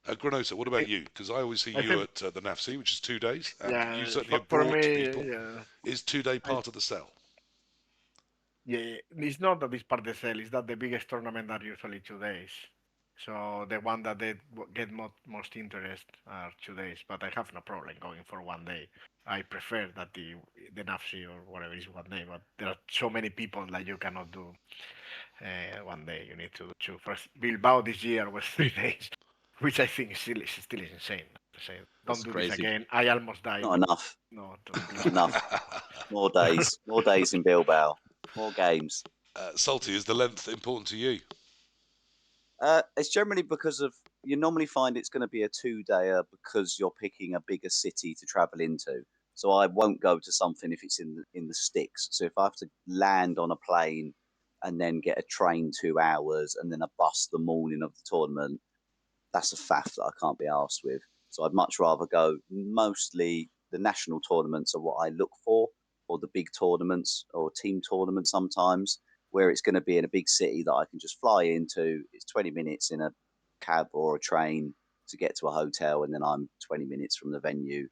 Granota, what about I, you? Because I always see I you think, at the NAFC, which is 2 days, and you yeah, certainly have for brought me, people. yeah, Is 2 day I, part of the sell? yeah, it's not that it's part of the sale, it's that the biggest tournament are usually 2 days. So the one that they get most interest are 2 days, but I have no problem going for 1 day. I prefer that the NAFC or whatever is 1 day, but there are so many people that you cannot do 1 day. You need to do two. First, Bilbao this year was 3 days, which I think is still is insane. to say, That's don't do this crazy. again. I almost died. Not enough. No, please Not don't. enough. More days. More days in Bilbao. More games. Salty, is the length important to you? It's generally because of you normally find it's going to be a 2-dayer because you're picking a bigger city to travel into. So I won't go to something if it's in the sticks. So if I have to land on a plane and then get a train 2 hours and then a bus the morning of the tournament, that's a faff that I can't be asked with. So I'd much rather go. Mostly the national tournaments are what I look for, or the big tournaments or team tournaments sometimes, where it's going to be in a big city that I can just fly into. It's 20 minutes in a cab or a train to get to a hotel, and then I'm 20 minutes from the venue.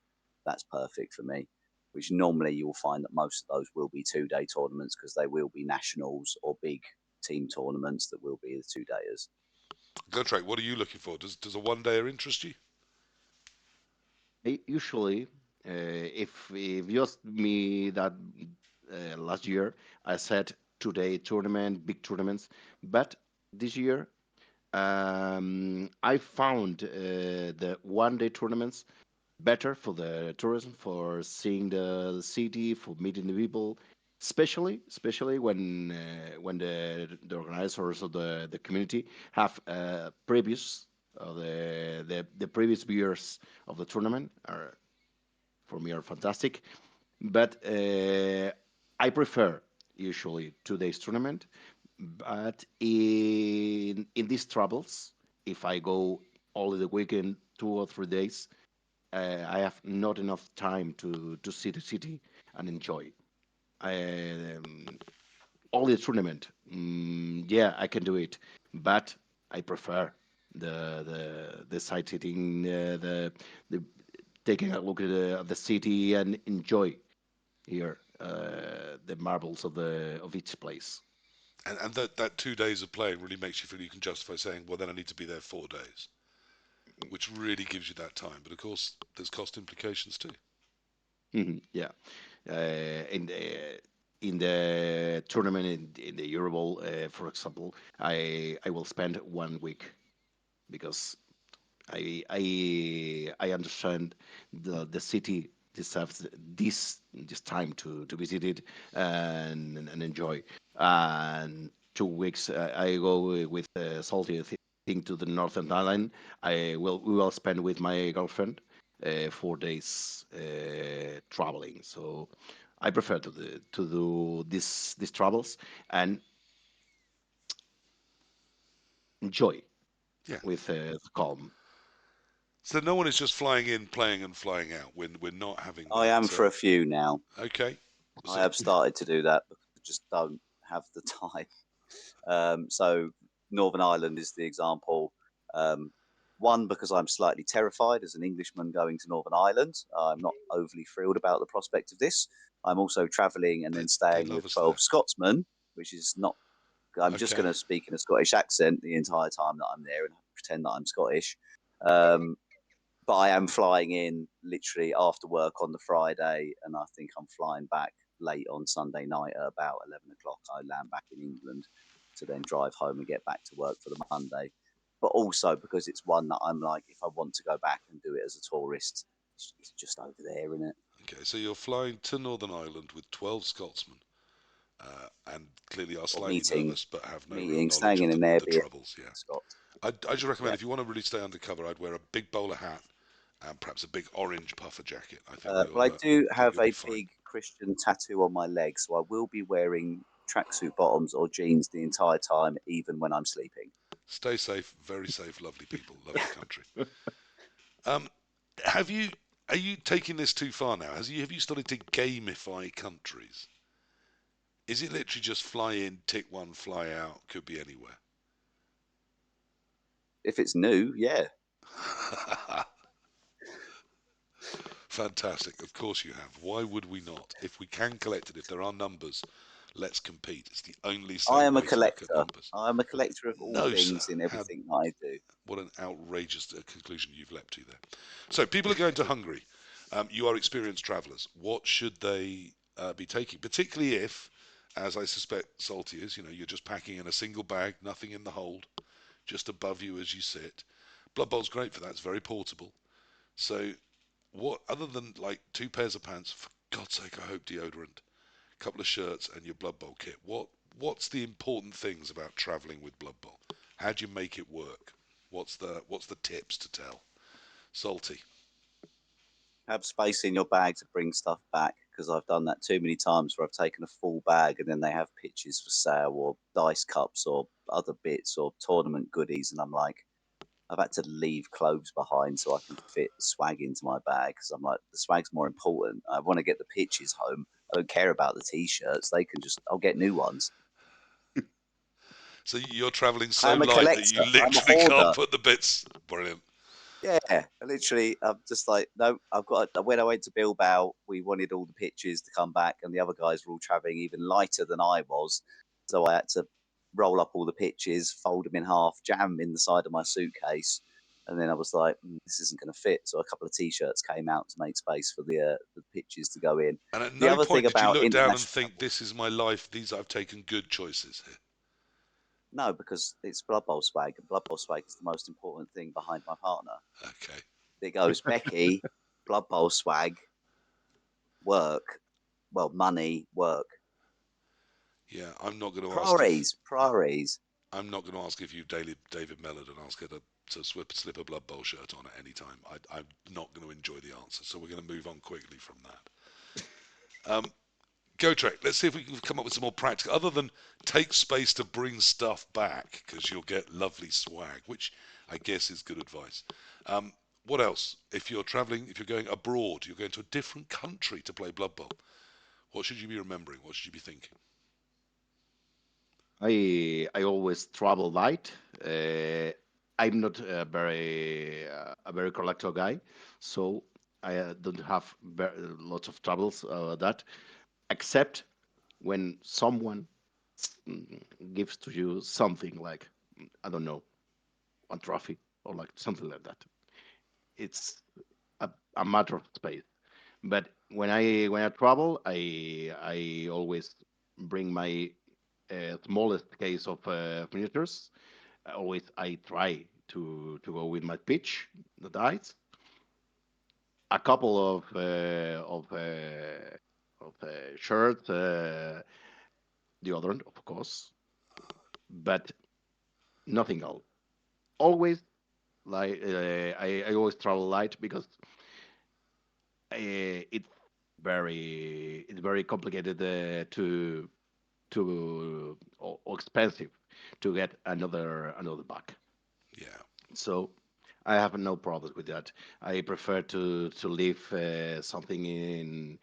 That's perfect for me. Which normally you'll find that most of those will be 2-day tournaments because they will be nationals or big team tournaments that will be the 2-dayers. Gotrek, what are you looking for? Does a one-dayer interest you? Usually, if you asked me that last year, I said today tournament, big tournaments, but this year I found the 1 day tournaments better for the tourism, for seeing the city, for meeting the people, especially when the organizers of the community have previous the previous years of the tournament are for me are fantastic. But I prefer usually 2 days tournament. But in these travels, if I go only the weekend, 2 or 3 days, I have not enough time to see the city and enjoy. Um, Only the tournament, yeah, I can do it, but I prefer the sightseeing, the taking a look at the city and enjoy here the marbles of each place. And that 2 days of playing really makes you feel you can justify saying, well, then I need to be there 4 days, which really gives you that time. But of course, there's cost implications too. Yeah, in the tournament in the Euro Bowl, for example, I will spend 1 week because I understand the city deserves this time to visit it and enjoy. And 2 weeks I go with salty thing to the northern island. We will spend with my girlfriend 4 days traveling. So I prefer to do these travels and enjoy Yeah. with calm. So no one is just flying in, playing, and flying out. We're not having I that. am for a few now. Okay. I So have started to do that because I just don't have the time. So Northern Ireland is the example. Um, one, because I'm slightly terrified as an Englishman going to Northern Ireland. I'm not overly thrilled about the prospect of this. I'm also travelling and then they staying love with us 12 there. Scotsmen, which is not. I'm just Okay. going to speak in a Scottish accent the entire time that I'm there and pretend that I'm Scottish. Um, but I am flying in literally after work on the Friday, and I think I'm flying back late on Sunday night at about 11 o'clock. I land back in England to then drive home and get back to work for the Monday. But also because it's one that I'm like, if I want to go back and do it as a tourist, it's just over there, isn't it? Okay. So you're flying to Northern Ireland with 12 Scotsmen, and clearly are Or slightly meeting, nervous, but have no real meeting, knowledge staying of in an the Airbnb, troubles. Yeah. Scott. I just recommend Yeah. if you want to really stay undercover, I'd wear a big bowler hat and perhaps a big orange puffer jacket. Well, I do I think have you'll be a fine. big Christian tattoo on my leg, so I will be wearing tracksuit bottoms or jeans the entire time, even when I'm sleeping. Stay safe, very safe, lovely people, lovely country. Um, have you are you taking this too far now? Have you started to gamify countries? Is it literally just fly in, tick one, fly out? Could be anywhere. If it's new, yeah. Fantastic. Of course you have. Why would we not? If we can collect it, if there are numbers, let's compete. It's the only I sane am a way to look at collector. numbers. I am a collector of all No, sir. things in How, everything that I do. what an outrageous conclusion you've leapt to there. So, people are going to Hungary. You are experienced travellers. What should they be taking? Particularly if, as I suspect Salty is, you're just packing in a single bag, nothing in the hold, just above you as you sit. Blood Bowl's great for that. It's very portable. So, what other than like two pairs of pants? For God's sake, I hope deodorant, a couple of shirts, and your Blood Bowl kit. What's the important things about travelling with Blood Bowl? How do you make it work? What's the tips to tell? Salty. Have space in your bag to bring stuff back, because I've done that too many times where I've taken a full bag and then they have pitches for sale or dice cups or other bits or tournament goodies, and I'm like, I've had to leave clothes behind so I can fit the swag into my bag, because I'm like, the swag's more important. I want to get the pitches home. I don't care about the t-shirts. They can just, I'll get new ones. So you're travelling so I'm a light that you collector. I'm a literally can't hoarder. put the bits. Brilliant. Yeah, literally, I'm just like, no, I've got. When I went to Bilbao, we wanted all the pitches to come back, and the other guys were all traveling even lighter than I was, so I had to roll up all the pitches, fold them in half, jam them in the side of my suitcase, and then I was like, this isn't going to fit. So a couple of t-shirts came out to make space for the pitches to go in. And at The no other thing point did you about look down and international think, travel, this is my life, these I've taken good choices here. no, because it's Blood Bowl swag, and Blood Bowl swag is the most important thing behind my partner. Okay. It goes Becky, Blood Bowl swag, work, well, money, work. Yeah, I'm not going to ask if Priorities, priorities. I'm not going to ask if you David Mellard and ask her to slip a Blood Bowl shirt on at any time. I'm not going to enjoy the answer, so we're going to move on quickly from that. Gotrek, let's see if we can come up with some more practical, other than take space to bring stuff back, because you'll get lovely swag, which I guess is good advice. Um, what else? If you're traveling, if you're going abroad, you're going to a different country to play Blood Bowl. What should you be remembering? What should you be thinking? I always travel light. Uh, I'm not a very collector guy, so I don't have lots of troubles that, except when someone mm, gives to you something like, I don't know, one trophy or like something like that. It's a matter of space. But when I travel, I always bring my smallest case of miniatures. I try to go with my pitch, the dice, a couple shirts, deodorant, of course, but nothing else. Always I always travel light because it's very complicated or expensive to get another bag. Yeah. So I have no problems with that. I prefer to leave something in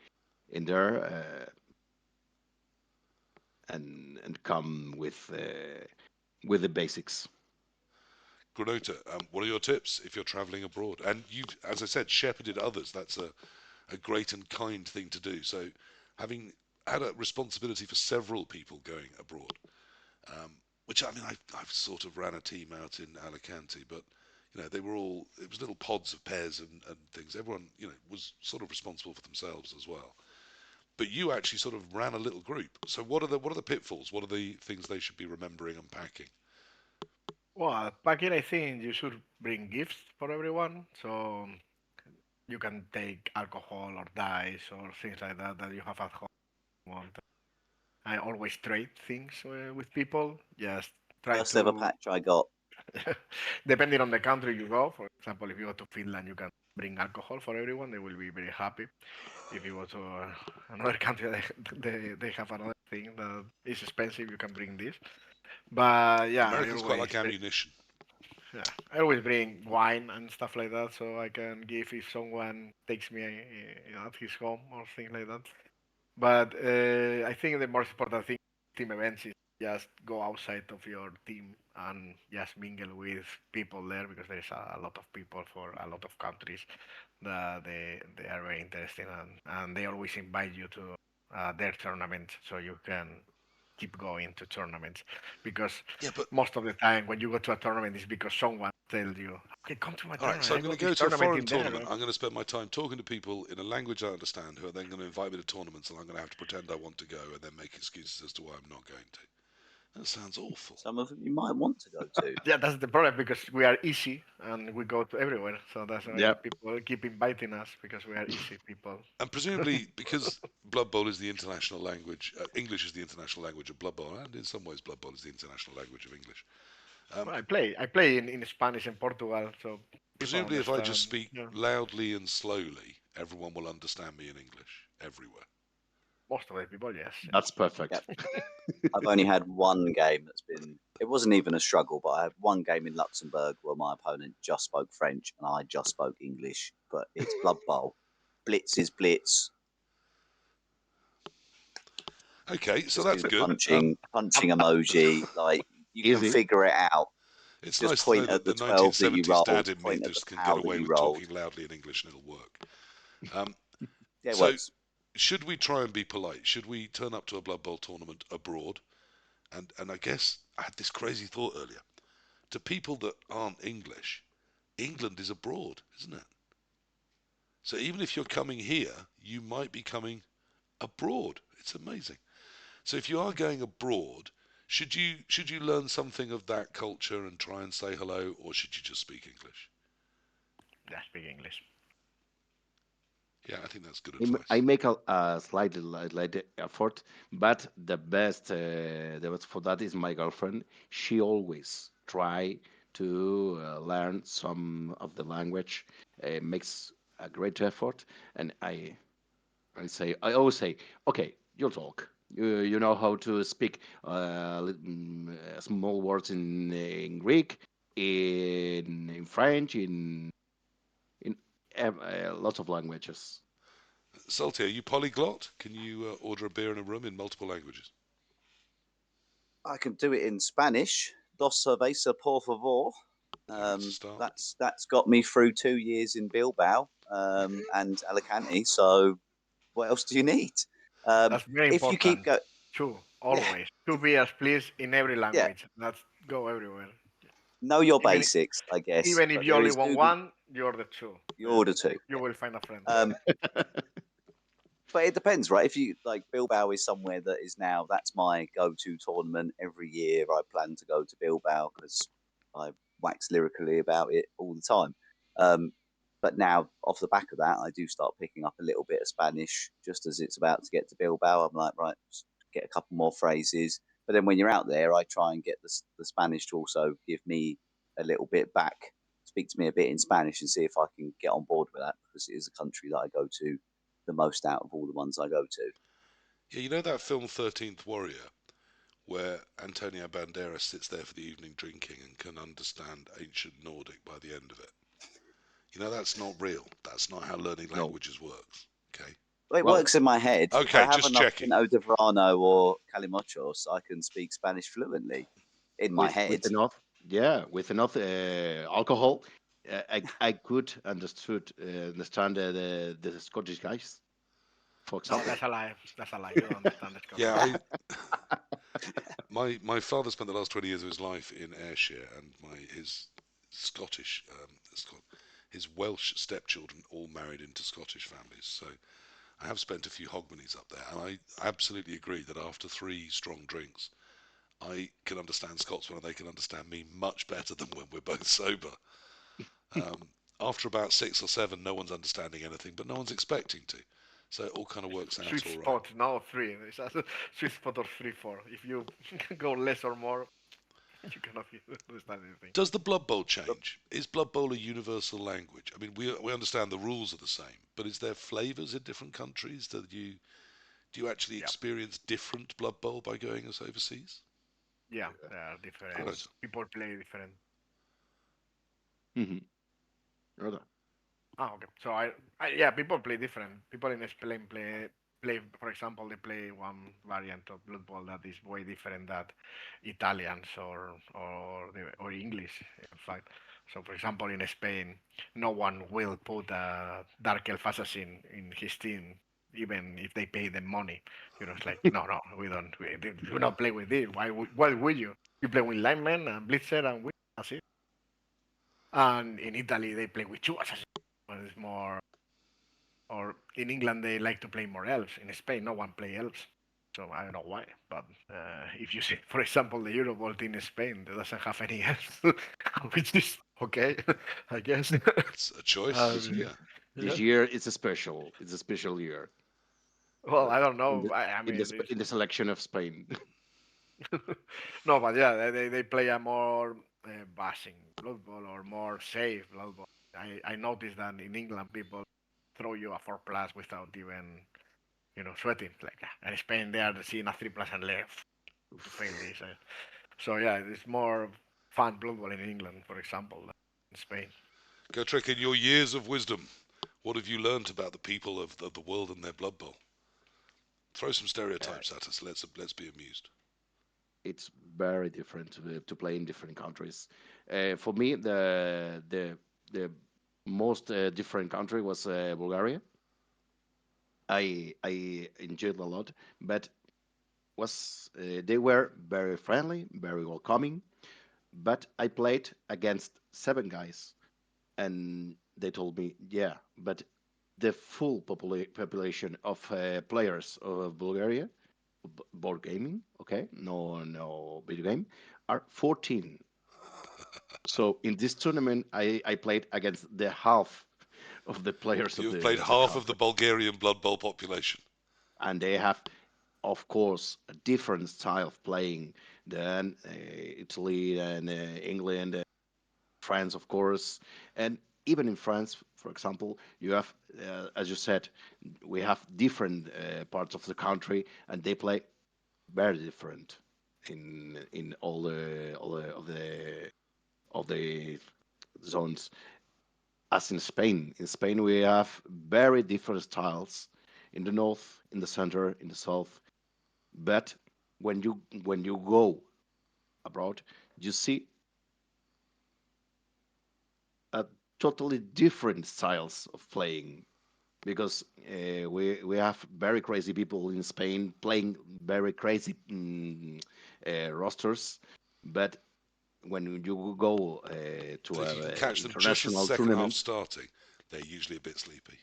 there and come with the basics. Granota, what are your tips if you're travelling abroad? And you've, as I said, shepherded others. That's a great and kind thing to do. So, having had a responsibility for several people going abroad, which I mean, I've sort of ran a team out in Alicante, but they were all, it was little pods of pairs and things. Everyone, was sort of responsible for themselves as well. But you actually sort of ran a little group. So what are the pitfalls? What are the things they should be remembering and packing? Well, back in, I think you should bring gifts for everyone. So you can take alcohol or dice or things like that that you have at home. Want. I always trade things with people. Just try First ever to, patch I got. depending on the country you go. For example, if you go to Finland, you can bring alcohol for everyone. They will be very happy. If you go to another country, they have another thing that is expensive. You can bring this. But yeah, Americans quite like ammunition. yeah, I always bring wine and stuff like that, so I can give if someone takes me at his home or things like that. But I think the most important thing team events is just go outside of your team and just mingle with people there, because there is a lot of people for a lot of countries that they are very interesting, and they always invite you to their tournaments so you can keep going to tournaments, because Yeah, but most of the time when you go to a tournament is because someone tells you, okay, come to my all right. tournament, So I'm I going got to this go to a tournament foreign in there. tournament. I'm going to spend my time talking to people in a language I understand, who are then going to invite me to tournaments, and I'm going to have to pretend I want to go and then make excuses as to why I'm not going to. That sounds awful. Some of them you might want to go to. Yeah, that's the problem because we are easy and we go to everywhere. So that's why Yeah, people keep inviting us because we are easy people. And presumably, because Blood Bowl is the international language, English is the international language of Blood Bowl, and in some ways, Blood Bowl is the international language of English. Um, Well, I play in Spanish in Portugal, so people Presumably, if I just understand. speak Yeah, loudly and slowly, everyone will understand me in English everywhere. most of the people, yes, yes. that's perfect. Yep. I've only had one game that's been. It wasn't even a struggle, but I had one game in Luxembourg where my opponent just spoke French and I just spoke English. But it's Blood Bowl. Blitz is blitz. Okay, so Just do that's the good. punching emoji. Like you can Easy. figure it out. It's Just nice to know point that at the the 12 that you 1970s dad rolled. in me Point at the just can get POW that away you with rolled. talking loudly in English and it'll work. Um, Yeah, it so, works. should we try and be polite? Should we turn up to a Blood Bowl tournament abroad? And I guess I had this crazy thought earlier. To people that aren't English, England is abroad, isn't it? So even if you're coming here, you might be coming abroad. It's amazing. So if you are going abroad, should you learn something of that culture and try and say hello, or should you just speak English? Yeah, speak English. Yeah, I think that's good I advice. make a slight effort, but the best for that is my girlfriend. She always try to learn some of the language, makes a great effort, and I always say, okay, you talk. You know how to speak small words in Greek, in French, in lots of languages. Salty, are you polyglot? Can you order a beer in a room in multiple languages? I can do it in Spanish. Dos cerveza, por favor. That's a start. That's got me through 2 years in Bilbao and Alicante. So what else do you need? That's very If you keep important. go, Two, yeah, always. Two beers, please, in every yeah, language. Let's go everywhere. know your Even basics, I guess. even if But you there only is want Google. one, you order two. You order two. You will find a friend. Um, but it depends, right? If you like Bilbao is somewhere that is now that's my go-to tournament every year. I plan to go to Bilbao because I wax lyrically about it all the time. Um, but now, off the back of that, I do start picking up a little bit of Spanish just as it's about to get to Bilbao. I'm like, right, just get a couple more phrases. But then when you're out there, I try and get the Spanish to also give me a little bit back, speak to me a bit in Spanish, and see if I can get on board with that because it is a country that I go to the most out of all the ones I go to. Yeah, you know that film 13th Warrior, where Antonio Banderas sits there for the evening drinking and can understand ancient Nordic by the end of it. You know that's not real. That's not how learning No. languages works. Okay. Well, it Well, works in my head. If I Okay, have just enough checking. Pinto de Verano or Calimochos, I can speak Spanish fluently in my with head. enough, yeah, with enough alcohol, I could understand the Scottish guys, for No, example. that's a lie. That's a lie. You don't understand the Yeah, Scottish. my father spent the last 20 years of his life in Ayrshire, and his Scottish, his Welsh stepchildren all married into Scottish families. So I have spent a few hogmanies up there, and I absolutely agree that after three strong drinks, I can understand Scotsmen and they can understand me much better than when we're both sober. Um, After about six or seven, no one's understanding anything, but no one's expecting to. So it all kind of works Sweet out all right. spot, no three. It's a sweet spot of 3, 4. If you go less or more, you cannot understand anything. Does the Blood Bowl But change? Is Blood Bowl a universal language? I mean, we understand the rules are the same, but is there flavours in different countries? Do you actually Yeah, experience different Blood Bowl by going as overseas? yeah, they are of different. Right. course, People play different. Hmm. Rather. Ah, okay. So yeah, people play different. People in Spain play. For example, they play one variant of Blood Bowl that is way different than Italians or English, in fact. So, for example, in Spain, no one will put a Dark Elf Assassin in his team, even if they pay them money. It's like, no, no, we don't. We do not play with this. Why would you? You play with linemen and blitzer and we. That's it. And in Italy, they play with two assassins. It's more, or in England, they like to play more elves. In Spain, no one play elves. So I don't know why, but if you see, for example, the Euro Vault in Spain, that doesn't have any else, which is okay, I guess. It's a choice. This um, year, Yeah. this yeah. year it's a special. It's a special year. Well, uh, I don't in know. the I in the mean, in the selection of Spain. no, but yeah, they play a more bashing Blood Bowl or more safe Blood Bowl. I noticed that in England people throw you a 4+ without even sweating. Like in Spain they are seeing a 3+ and left to fail this. So yeah, it's more fun Blood Bowl in England, for example, than in Spain. Gotrek, in your years of wisdom, what have you learnt about the people of the world and their Blood Bowl? Throw some uh, stereotypes at us. Let's be amused. it's very different to play in different countries. For me, the most different country was Bulgaria. I enjoyed a lot, but was they were very friendly, very welcoming. But I played against seven guys, and they told me, yeah, but the full population of players of Bulgaria, board gaming, okay, no video game, are 14. So in this tournament, I played against the half of the players You have played of the half of the country, Bulgarian Blood Bowl population. and they have, of course, a different style of playing than Italy and England, France, of course, and even in France, for example, you have, as you said, we have different parts of the country, and they play very different in all of the zones. As in Spain, we have very different styles in the north, in the center, in the south. But when you go abroad, you see a totally different styles of playing because we have very crazy people in Spain playing very crazy rosters, but when you go to If you a can catch them just as the international second half's tournament, starting, they're usually a bit sleepy.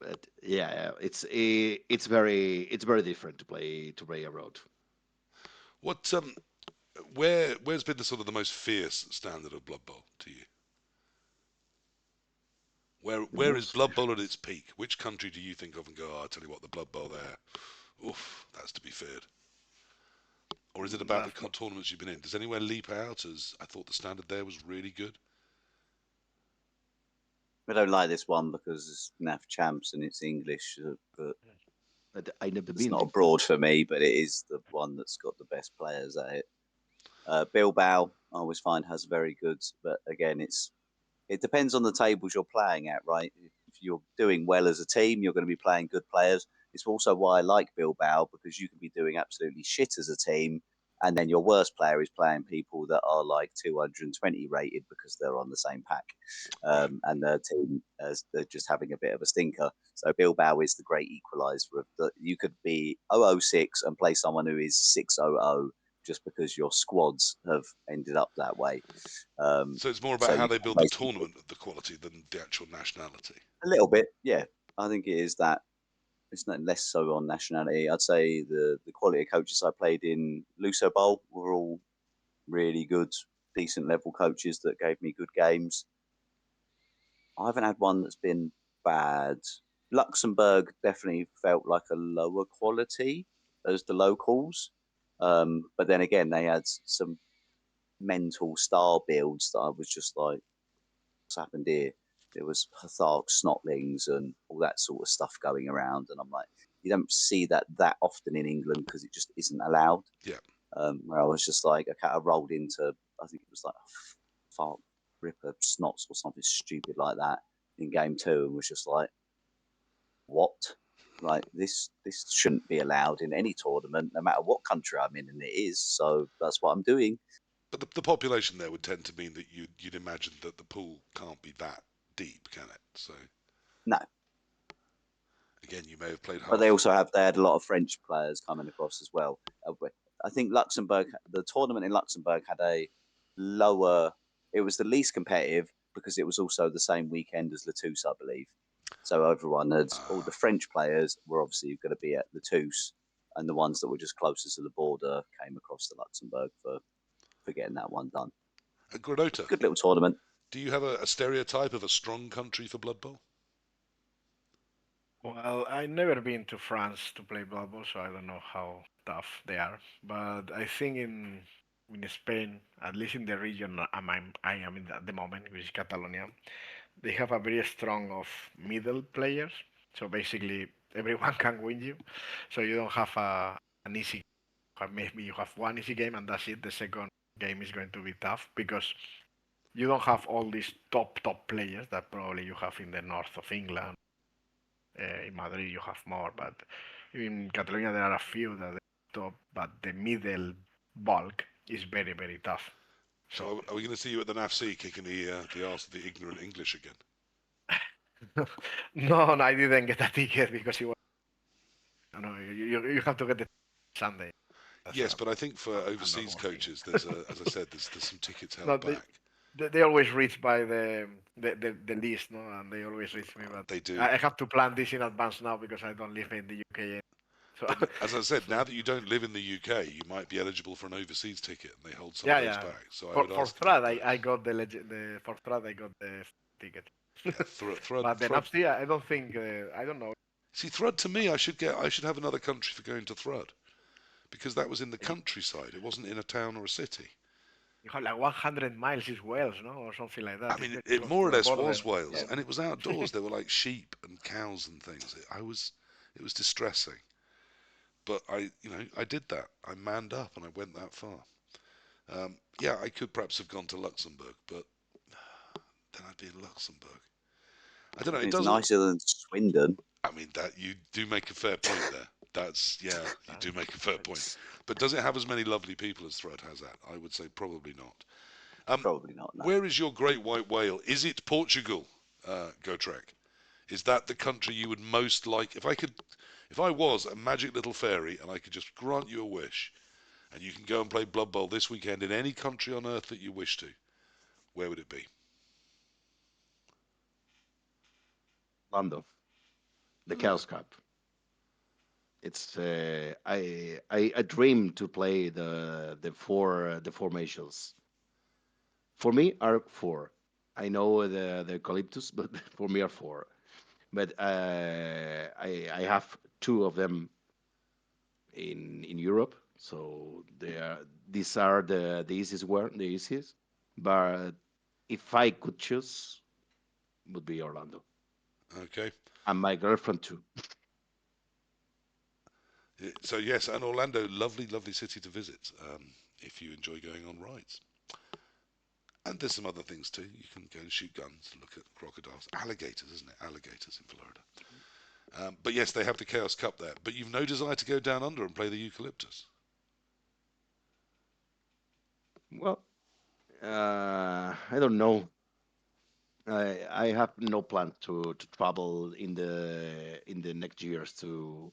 but yeah, it's very different to play abroad. What where's been the sort of the most fierce standard of Blood Bowl to you? The Where is most Blood Bowl at its peak? Which country do you think of and go, oh, I tell you what, the Blood Bowl there, oof, that's to be feared? Or is it about the That's not, tournaments you've been in? Does anywhere leap out as I thought the standard there was really good? I don't like this one because it's NAF champs and it's English, but that I never it's not been. abroad for me. But it is the one that's got the best players at it. Bilbao, I always find has very good, but again, it depends on the tables you're playing at, right? If you're doing well as a team, you're going to be playing good players. It's also why I like Bilbao because you can be doing absolutely shit as a team, and then your worst player is playing people that are like 220 rated because they're on the same pack, Right. and their team they're just having a bit of a stinker. So Bilbao is the great equaliser of that. You could be 006 and play someone who is 600 just because your squads have ended up that way. Um, So it's more so about how you they can build the basically tournament, the quality, than the actual nationality. a little bit, yeah. I think it is that. It's not less so on nationality. I'd say the quality of coaches I played in Luso Bowl were all really good, decent level coaches that gave me good games. I haven't had one that's been bad. Luxembourg definitely felt like a lower quality as the locals. But then again, they had some mental star builds that I was just like, what's happened here? There was Hathark snotlings and all that sort of stuff going around, and I'm like, you don't see that often in England because it just isn't allowed. Yeah. Where I was just like, okay, I rolled into, I think it was like Fark Ripper Snots or something stupid like that in game two, and was just like, what? Like this shouldn't be allowed in any tournament, no matter what country I'm in, and it is. So that's what I'm doing. But the population there would tend to mean that you'd imagine that the pool can't be that deep, can it? So No, again, you may have played but they half. also they had a lot of French players coming across as well. I think Luxembourg, the tournament in Luxembourg had a lower. It was the least competitive because it was also the same weekend as Latouche, I believe. So everyone had all the Ah, French players were obviously going to be at the Tous, and the ones that were just closest to the border came across to Luxembourg for getting that one done. Granota, Good little tournament. do you have a stereotype of a strong country for Blood Bowl? Well, I never been to France to play Blood Bowl, so I don't know how tough they are. But I think in Spain, at least in the region I am in at the moment, which is Catalonia, they have a very strong of middle players. So basically, everyone can win you. So you don't have an easy. Maybe you have one easy game and that's it. The second game is going to be tough because you don't have all these top players that probably you have in the north of England. In Madrid you have more, but in Catalonia there are a few that are top, but the middle bulk is very tough. So So are we going to see you at the NAFC kicking the arse of the ignorant English again? no, I didn't get a ticket because it was no, you have to get the Sunday. That's Yes, but I think for I'm not overseas working. coaches, there's as I said, there's some tickets No, held back. they always reach by the list, no, and they always reach me. But They do. I have to plan this in advance now because I don't live in the UK. So, But as I said, so now that you don't live in the UK, you might be eligible for an overseas ticket, and they hold some of yeah, those yeah. back. So I For would for ask about Thrud, that. I got the for Thrud I got the ticket. Yeah, But the Thrud. Napster, I don't think I don't know. See, Thrud to me, I should have another country for going to Thrud because that was in the countryside. It wasn't in a town or a city. You have like 100 miles is Wales, no, or something like I that. It's mean, very it close more to or the less border. was Wales, Yeah. and it was outdoors. There were like sheep and cows and things. It was distressing. But I did that. I manned up and I went that far. Yeah, I could perhaps have gone to Luxembourg, but then I'd be in Luxembourg. I don't know. It It's doesn't. nicer than Swindon. I mean, that you do make a fair point there. That's yeah, you Uh, do make a fair point. But does it have as many lovely people as Thread has that? I would say probably not. Probably not. No. Where is your great white whale? Is it Portugal, Gotrek? Is that the country you would most like? If I was a magic little fairy and I could just grant you a wish, and you can go and play Blood Bowl this weekend in any country on earth that you wish to, where would it be? London, the Oh, Chaos Cup. It's I dream to play the formations. For me are four. I know the eucalyptus, but for me are four. But I have two of them in Europe, so these are the easiest one, the easiest. But if I could choose, would be Orlando okay. and my girlfriend too. So yes, and Orlando, lovely, lovely city to visit if you enjoy going on rides. And there's some other things too. You can go and shoot guns, look at crocodiles, alligators, isn't it? Alligators in Florida. But yes, they have the Chaos Cup there. But you've no desire to go down under and play the eucalyptus. Well, I don't know. I have no plan to travel in the next years to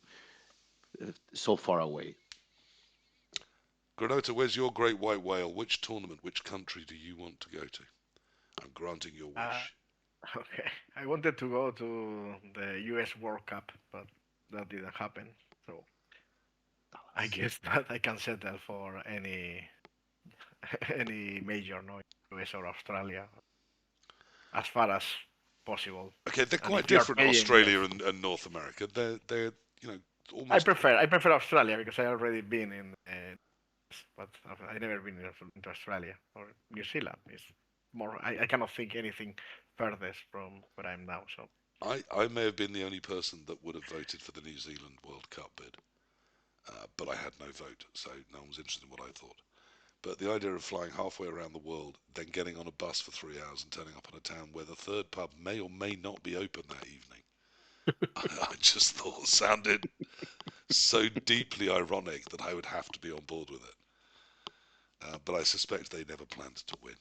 so far away. Granota, where's your great white whale? Which tournament, which country do you want to go to? I'm granting your uh, wish. okay. I wanted to go to the US World Cup, but that didn't happen. So I Dallas. guess that I can settle for any any major, no, US or Australia, as far as possible. Okay, they're And quite if you are different, paying, yes. Australia and North America. They're you know I almost. prefer I prefer Australia because I already been in, but I never been into Australia or New Zealand. It's more. I cannot think anything furthest from where I'm now. So I may have been the only person that would have voted for the New Zealand World Cup bid, but I had no vote, so no one was interested in what I thought. But the idea of flying halfway around the world, then getting on a bus for 3 hours and turning up in a town where the third pub may or may not be open that evening, I just thought sounded so deeply ironic that I would have to be on board with it. But I suspect they never planned to win.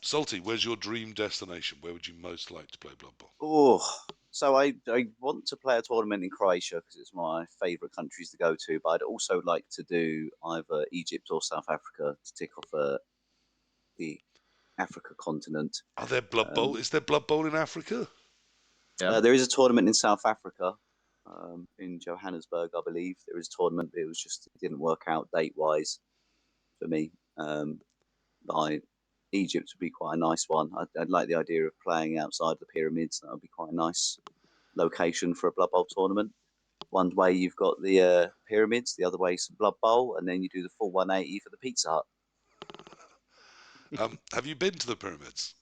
Salty, where's your dream destination? Where would you most like to play Blood Bowl? Oh, so I want to play a tournament in Croatia because it's my favourite countries to go to. But I'd also like to do either Egypt or South Africa to tick off the Africa continent. Are there Blood Bowl? Um, Is there Blood Bowl in Africa? Yeah. There is a tournament in South Africa, in Johannesburg, I believe. There is a tournament. It didn't work out date wise for me. Egypt would be quite a nice one. I'd like the idea of playing outside the pyramids. That would be quite a nice location for a Blood Bowl tournament. One way you've got the pyramids, the other way some Blood Bowl, and then you do the full 180 for the Pizza Hut. Have you been to the pyramids?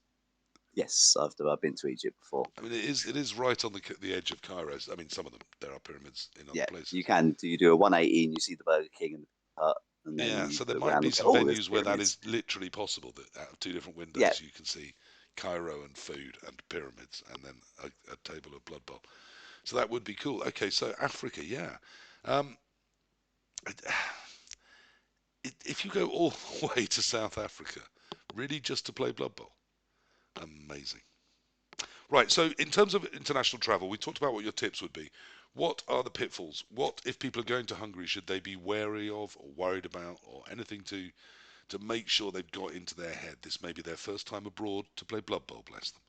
Yes, I've been to Egypt before. I mean, it is right on the edge of Cairo. I mean, some of them there are pyramids in other Yeah, places. you do a 180 and you see the Burger King and the Pizza Hut, and then Yeah, you so there look might around be and go, some oh, there's venues where that pyramids. is literally possible. That out of two different Yeah, windows you can see Cairo and food and pyramids, and then a table of Blood Bowl. So that would be cool. Okay, so Africa, yeah. Um, it, if you go all the way to South Africa, really just to play Blood Bowl, amazing. Right, so in terms of international travel, we talked about what your tips would be. What are the pitfalls? What, if people are going to Hungary, should they be wary of or worried about or anything to make sure they've got into their head this may be their first time abroad to play Blood Bowl, bless them?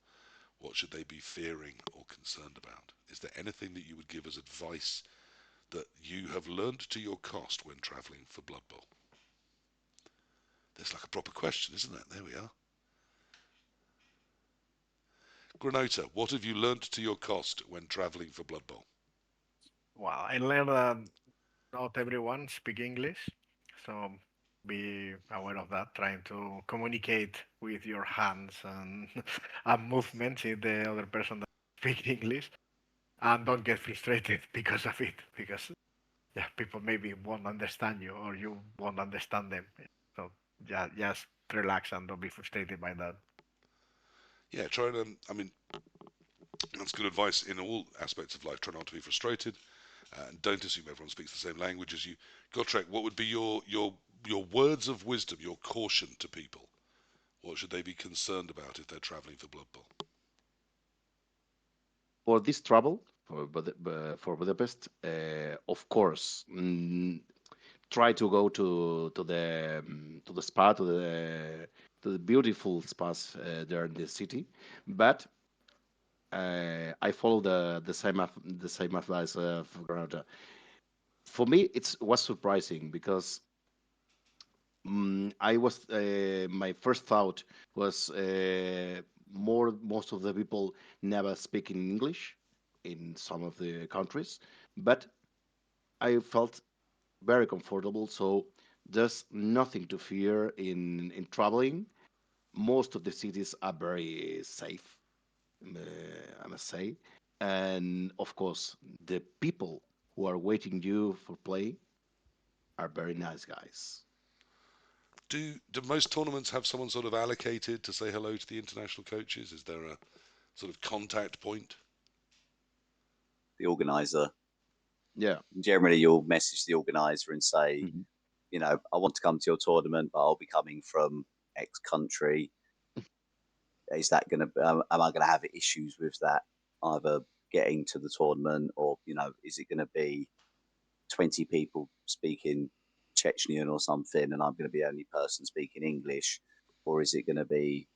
What should they be fearing or concerned about? Is there anything that you would give as advice that you have learned to your cost when travelling for Blood Bowl? That's like a proper question, isn't it? There we are. Granota, what have you learnt to your cost when travelling for Blood Bowl? Well, I learned that not everyone speak English, so be aware of that. Trying to communicate with your hands and and movements if the other person doesn't speak English, and don't get frustrated because of it. Because yeah, people maybe won't understand you or you won't understand them. So yeah, just relax and don't be frustrated by that. Yeah, try and, I mean, that's good advice in all aspects of life. Try not to be frustrated, and don't assume everyone speaks the same language as you. Gotrek, what would be your words of wisdom, your caution to people? What should they be concerned about if they're travelling for Blood Bowl? For this travel for Budapest, of course, try to go to the spa to the beautiful spas there in the city, but I follow the same advice of Granada. For me, it was surprising because I was my first thought was most of the people never speak in English in some of the countries, but I felt very comfortable. So there's nothing to fear in traveling. Most of the cities are very safe, I must say, and of course the people who are waiting you for play are very nice guys. Do most tournaments have someone sort of allocated to say hello to the international coaches? Is there a sort of contact point? the organizer. Yeah. Generally, you'll message the organizer and say, Mhm. I want to come to your tournament, but I'll be coming from X country. Is that going to, am I going to have issues with that either getting to the tournament, or, is it going to be 20 people speaking Chechnyan or something, and I'm going to be the only person speaking English? Or is it going to be,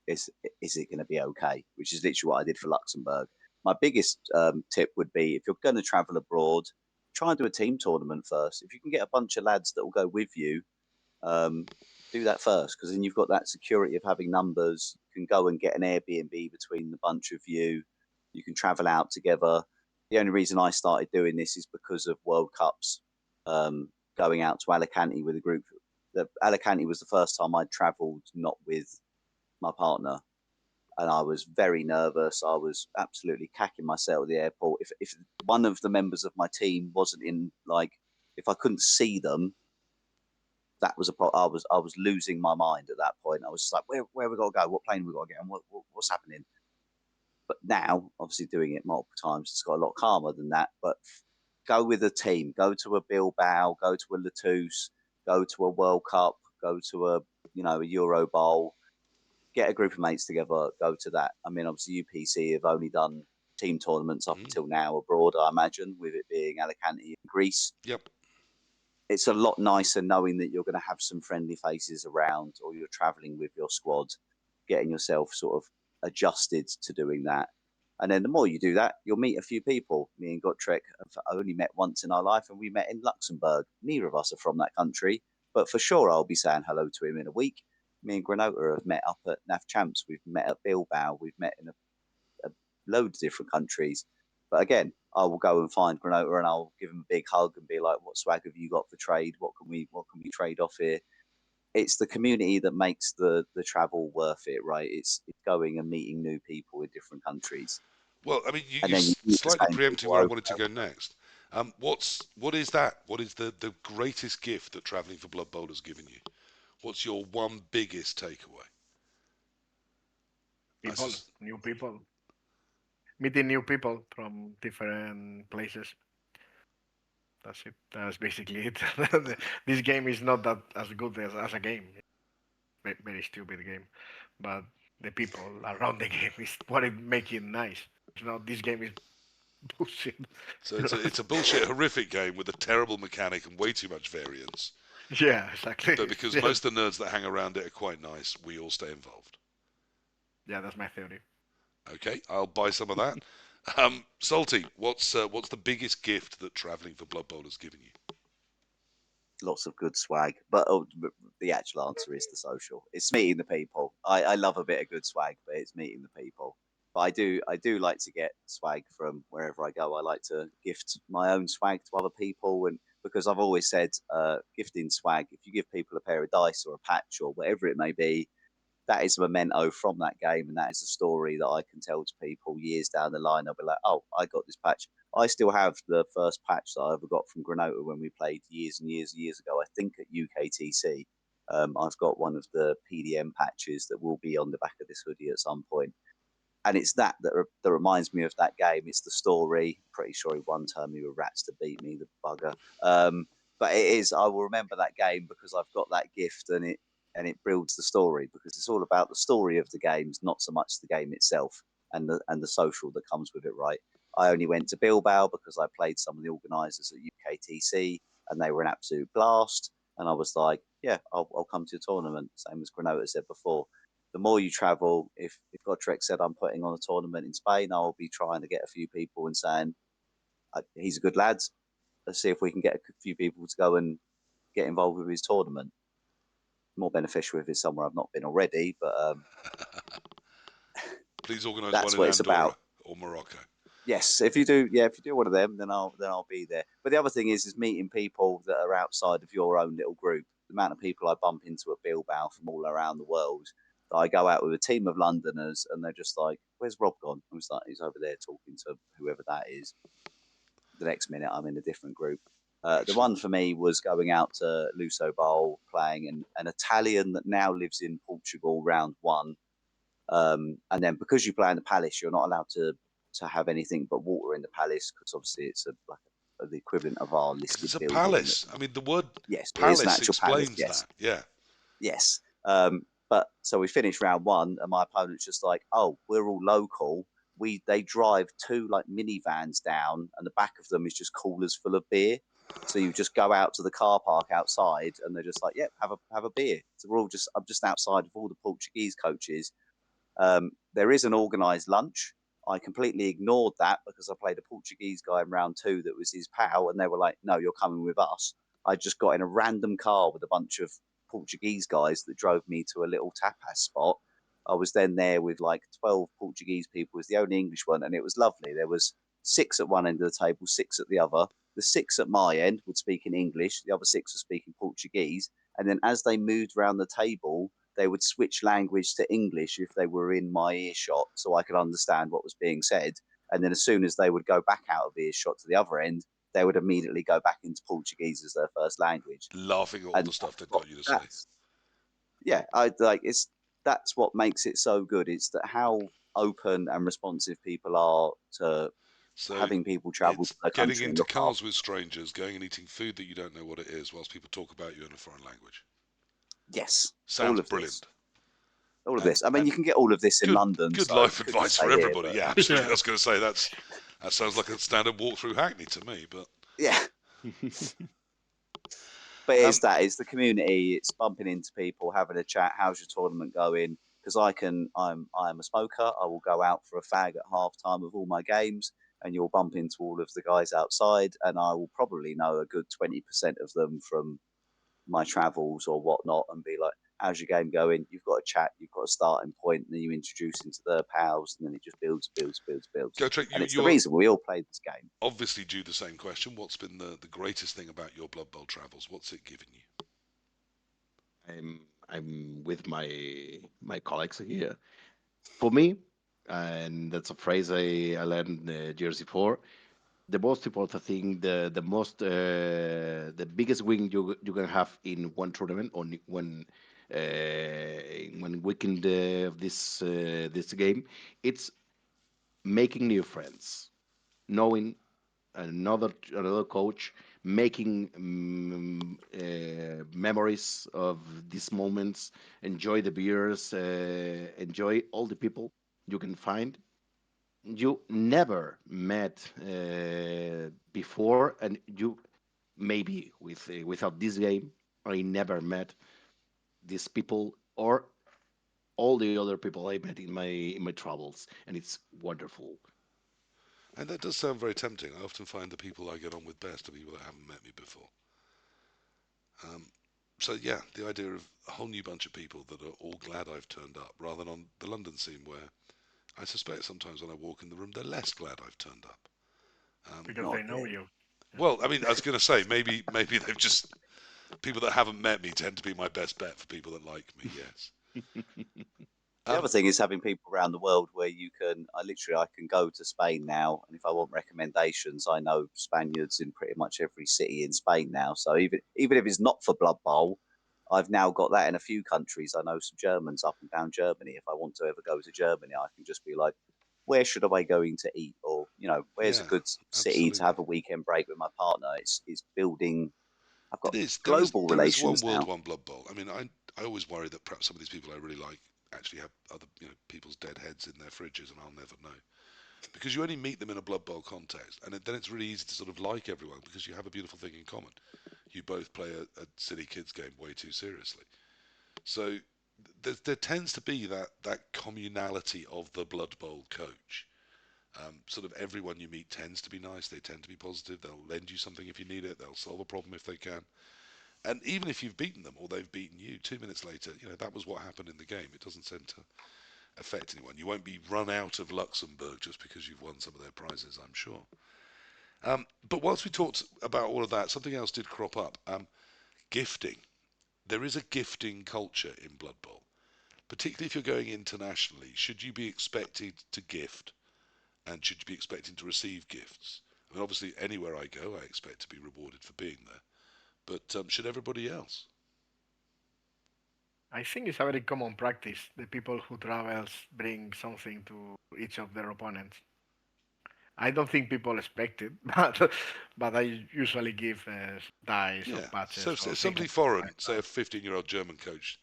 is, is it going to be okay? Which is literally what I did for Luxembourg. My biggest tip would be, if you're going to travel abroad, try and do a team tournament first. If you can get a bunch of lads that will go with you, um, do that first, because then you've got that security of having numbers. You can go and get an Airbnb between the bunch of you. You can travel out together. The only reason I started doing this is because of World Cups, going out to Alicante with a group. Alicante was the first time I'd travelled not with my partner, and I was very nervous. I was absolutely cacking myself at the airport. If one of the members of my team wasn't in, like, if I couldn't see them, that was a pro- I was losing my mind at that point. I was just like, where we got to go? What plane we got to get? And what's happening? But now, obviously, doing it multiple times, it's got a lot calmer than that. But go with a team. Go to a Bilbao. Go to a Latouche. Go to a World Cup. Go to a Euro Bowl. Get a group of mates together. Go to that. I mean, obviously, UPC have only done team tournaments up Mm. until now abroad, I imagine, with it being Alicante in Greece. Yep. It's a lot nicer knowing that you're going to have some friendly faces around, or you're traveling with your squad, getting yourself sort of adjusted to doing that. And then the more you do that, you'll meet a few people. Me and Gotrek have only met once in our life, and we met in Luxembourg. Neither of us are from that country, but for sure I'll be saying hello to him in a week. Me and Granota have met up at NAF Champs. We've met at Bilbao. We've met in a load of different countries. But again, I will go and find Granota and I'll give him a big hug and be like, "What swag have you got for trade? What can we trade off here?" It's the community that makes the travel worth it, right? It's going and meeting new people in different countries, Well, I mean, you, and you then you meet the slightly same preempted people where I over wanted to and go over. next. What is that? What is the greatest gift that travelling for Blood Bowl has given you? What's your one biggest takeaway? I People, sus- new people, meeting new people from different places. That's it. That's basically it. This game is not that as good as a game. Very stupid game, but the people around the game is what it make it nice. This game is bullshit. so it's a bullshit, horrific game with a terrible mechanic and way too much variance. Yeah, exactly. But because Yeah, most of the nerds that hang around it are quite nice, we all stay involved. yeah, that's my theory. Okay, I'll buy some of that. Salty, what's the biggest gift that travelling for Blood Bowl has given you? Lots of good swag, but the actual answer is the social. It's meeting the people. I love a bit of good swag, but it's meeting the people. But I do like to get swag from wherever I go. I like to gift my own swag to other people, and because I've always said, gifting swag. If you give people a pair of dice or a patch or whatever it may be, that is a memento from that game, and that is a story that I can tell to people years down the line. I'll be like, "Oh, I got this patch." I still have the first patch that I ever got from Granota when we played years and years and years ago. I think at UKTC. I've got one of the PDM patches that will be on the back of this hoodie at some point, and it's that reminds me of that game. It's the story. Pretty sure he one turned me with rats to beat me, the bugger. But it is. I will remember that game because I've got that gift, and it builds the story because it's all about the story of the games, not so much the game itself and the social that comes with it. Right. I only went to Bilbao because I played some of the organisers at UKTC, and they were an absolute blast. And I was like, yeah, I'll come to a tournament. Same as Granota said before, the more you travel, if Gotrek said I'm putting on a tournament in Spain, I'll be trying to get a few people and saying he's a good lad. Let's see if we can get a few people to go and get involved with his tournament. More beneficial if it's somewhere I've not been already, but Please organise one that's in what it's about. Andorra or Morocco. Yes, if you do, yeah, if you do one of them, then I'll be there. But the other thing is meeting people that are outside of your own little group. The amount of people I bump into at Bilbao from all around the world. That I go out with a team of Londoners, and they're just like, "Where's Rob gone?" I was like, "He's over there talking to whoever that is." The next minute, I'm in a different group. The Excellent. one for me was going out to Luso Bowl, playing an Italian that now lives in Portugal, round one. And then because you play in the palace, you're not allowed to have anything but water in the palace because obviously it's the equivalent of our Because listed it's a building. palace. I mean, the word Yes, it is an palace actual palace. explains Yes, that. Yeah. yes. But so we finished round one, and my opponent's just like, "Oh, we're all local. They drive two like minivans down, and the back of them is just coolers full of beer. So you just go out to the car park outside, and they're just like, "Yep, have a beer." So I'm just outside of all the Portuguese coaches. There is an organised lunch. I completely ignored that because I played a Portuguese guy in round two that was his pal, and they were like, "No, you're coming with us." I just got in a random car with a bunch of Portuguese guys that drove me to a little tapas spot. I was then there with like 12 Portuguese people, was the only English one, and it was lovely. There was six at one end of the table, six at the other. The six at my end would speak in English, the other six were speaking Portuguese. And then as they moved around the table, they would switch language to English if they were in my earshot so I could understand what was being said. And then as soon as they would go back out of earshot to the other end, they would immediately go back into Portuguese as their first language. Laughing at all the And I stuff they've thought got you to say. that's what makes it so good. It's that how open and responsive people are to So having people travel to it's their getting country and into look cars after with them. strangers, going and eating food that you don't know what it is, whilst people talk about you in a foreign language. Yes, all Sounds of this. brilliant. All of And this. I mean, and you can get all of this in good London, good so life you could just advice for stay here. everybody. But Yeah, absolutely. I Yeah. was going to say that sounds like a standard walk through Hackney to me. But yeah, but um, it's the community. It's bumping into people, having a chat. How's your tournament going? because I'm a smoker. I will go out for a fag at half time of all my games, and you'll bump into all of the guys outside, and I will probably know a good 20% of them from my travels or whatnot, and be like, "How's your game going?" You've got a chat, you've got a starting point, and then you introduce into their pals, and then it just builds, builds, builds, builds. Gotrek, And it's the you're reason we all play this game. obviously due the same question. What's been the greatest thing about your Blood Bowl travels? What's it given you? I'm with my colleagues here. For me, and that's a phrase I learned years before. The most important thing, the biggest win you can have in one tournament or in one weekend of this game, it's making new friends, knowing another coach, making memories of these moments, enjoy the beers, enjoy all the people you can find you never met before, and you maybe without this game, I never met these people or all the other people I met in my travels, and it's wonderful. And that does sound very tempting. I often find the people I get on with best are people that haven't met me before. Um, so yeah, the idea of a whole new bunch of people that are all glad I've turned up, rather than on the London scene where I suspect sometimes when I walk in the room they're less glad I've turned up. Um, because Not they know really. you. Yeah. well, I mean, I was going to say maybe they've just people that haven't met me tend to be my best bet for people that like me. Yes. The other Um, thing is having people around the world where you can, I can go to Spain now, and if I want recommendations, I know Spaniards in pretty much every city in Spain now. So even if it's not for Blood Bowl, I've now got that in a few countries. I know some Germans up and down Germany. If I want to ever go to Germany, I can just be like, where should I going to eat, or where's a yeah, good city to absolutely. have a weekend break with my partner. It's building. I've It got is. global There is one relations world, now. one blood bowl. I mean, I always worry that perhaps some of these people I really like actually have other people's dead heads in their fridges, and I'll never know because you only meet them in a blood bowl context, and then it's really easy to sort of like everyone because you have a beautiful thing in common. You both play a silly kids game way too seriously, so there tends to be that communality of the blood bowl coach. Sort of everyone you meet tends to be nice. They tend to be positive. They'll lend you something if you need it. They'll solve a problem if they can. And even if you've beaten them or they've beaten you, 2 minutes later, that was what happened in the game. It doesn't tend to affect anyone. You won't be run out of Luxembourg just because you've won some of their prizes, I'm sure. But whilst we talked about all of that, something else did crop up. Gifting. There is a gifting culture in Blood Bowl, particularly if you're going internationally. Should you be expected to gift and should you be expecting to receive gifts? I mean, obviously, anywhere I go, I expect to be rewarded for being there. But should everybody else? I think it's a very common practice. The people who travels bring something to each of their opponents. I don't think people expect it, but I usually give dice or Yeah. patches So, or if things somebody like foreign, say a that. 15-year-old German coach,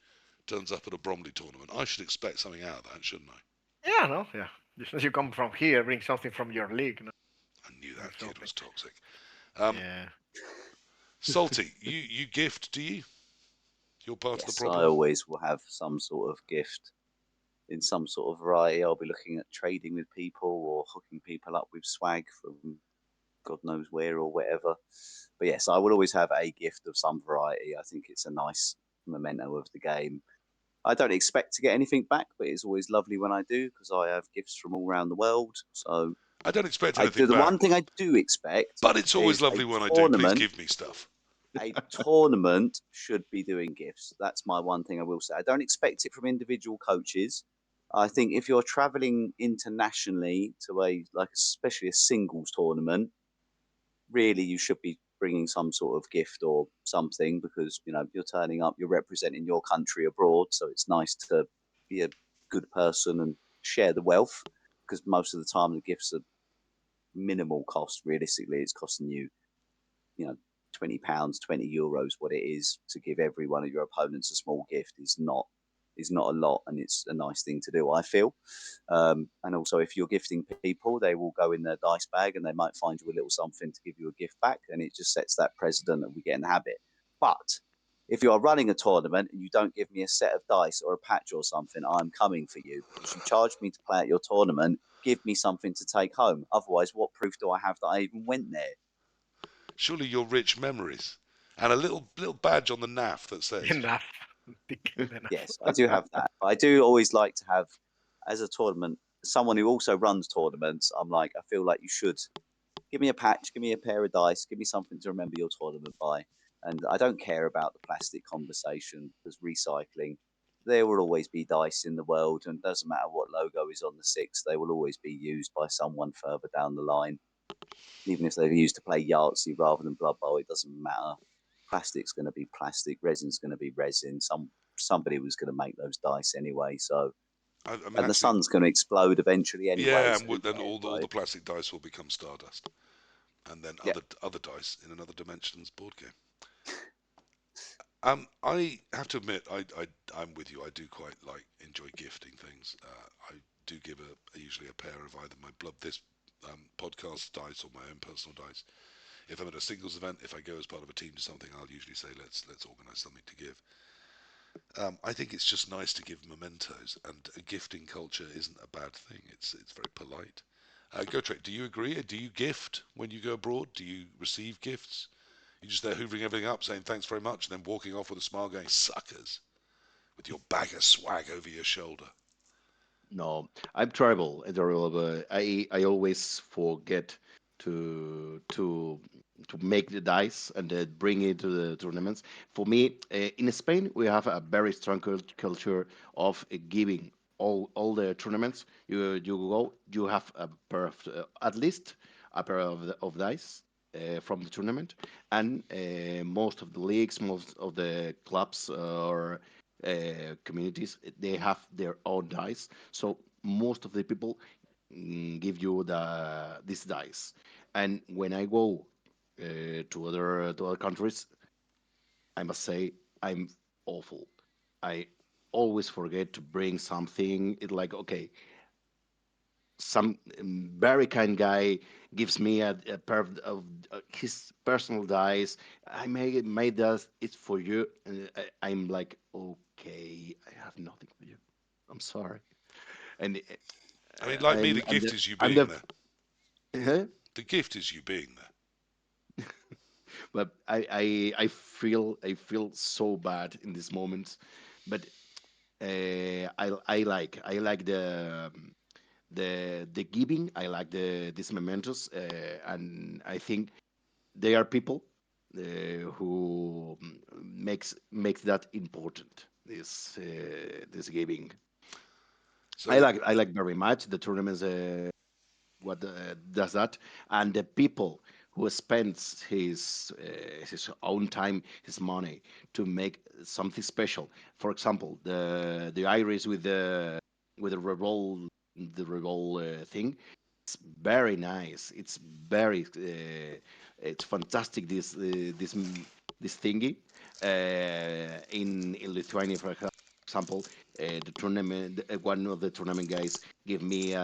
turns up at a Bromley tournament, I should expect something out of that, shouldn't I? Yeah, no, yeah. Just as you come from here, bring something from your league, no? I knew Bring that kid something. was toxic. Um, Yeah. Salty, you gift, do you? You're part of the Yes, I problem? always will have some sort of gift in some sort of variety. I'll be looking at trading with people or hooking people up with swag from God knows where or whatever. But yes, I will always have a gift of some variety. I think it's a nice memento of the game. I don't expect to get anything back, but it's always lovely when I do because I have gifts from all around the world. So I don't expect I anything do. The back, one thing I do expect but it's always is a lovely when I do. Please tournament. give me stuff. A tournament should be doing gifts. That's my one thing I will say. I don't expect it from individual coaches. I think if you're traveling internationally to a like especially a singles tournament, really you should be bringing some sort of gift or something because you're turning up, you're representing your country abroad, so it's nice to be a good person and share the wealth because most of the time the gifts are minimal cost. Realistically, it's costing you you know £20, €20, what it is to give every one of your opponents a small gift is not a lot, and it's a nice thing to do, I feel. And also, if you're gifting people, they will go in their dice bag and they might find you a little something to give you a gift back, and it just sets that precedent that we get in the habit. But If you are running a tournament and you don't give me a set of dice or a patch or something, I'm coming for you because you charged me to play at your tournament. Give me something to take home. Otherwise, what proof do I have that I even went there? Surely your rich memories and a little badge on the NAF that says, Enough. Enough. Yes, I do have that. I do always like to have, as a tournament, someone who also runs tournaments. I'm like, I feel like you should give me a patch, give me a pair of dice, give me something to remember your tournament by. And I don't care about the plastic conversation because recycling, there will always be dice in the world, and it doesn't matter what logo is on the six, they will always be used by someone further down the line. Even if they're used to play Yahtzee rather than Blood Bowl, it doesn't matter. Plastic's going to be plastic, resin's going to be resin. Somebody was going to make those dice anyway. So, I mean, and the actually, sun's going to explode eventually anyway. yeah, So and who then cares, all right? the plastic dice will become stardust, and then Yeah. other dice in another dimensions board game. I have to admit, I'm with you. I do quite like enjoy gifting things. I do give usually a pair of either my Blood This podcast dice or my own personal dice. If I'm at a singles event, if I go as part of a team to something, I'll usually say let's organise something to give. I think it's just nice to give mementos, and a gifting culture isn't a bad thing. It's very polite. Gotrek, do you agree? Do you gift when you go abroad? Do you receive gifts? You're just there hoovering everything up, saying thanks very much, and then walking off with a smile, going suckers, with your bag of swag over your shoulder. No, I'm terrible. But I always forget to to make the dice and bring it to the tournaments. For me, in Spain, we have a very strong culture of giving. All the tournaments you go, you have a pair of at least a pair of dice from the tournament, and most of the leagues, most of the clubs or communities, they have their own dice. So most of the people give you the these dice, and when I go to other countries, I must say I'm awful. I always forget to bring something. It's like, okay, some very kind guy gives me a pair of his personal dice. I made that. It's for you. And I'm like, okay, I have nothing for you. I'm sorry. And I mean, like me, the I'm gift is you I'm being the there. huh? The gift is you being there. But I feel so bad in this moment. But I like the giving. I like the these mementos, and I think they are people who makes that important. This giving. So, I like very much the tournaments. What does that, and the people who spends his own time, his money to make something special. For example, the iris with the reroll thing. It's very nice. It's very it's fantastic. This thingy in Lithuania, for example, the tournament. One of the tournament guys give me.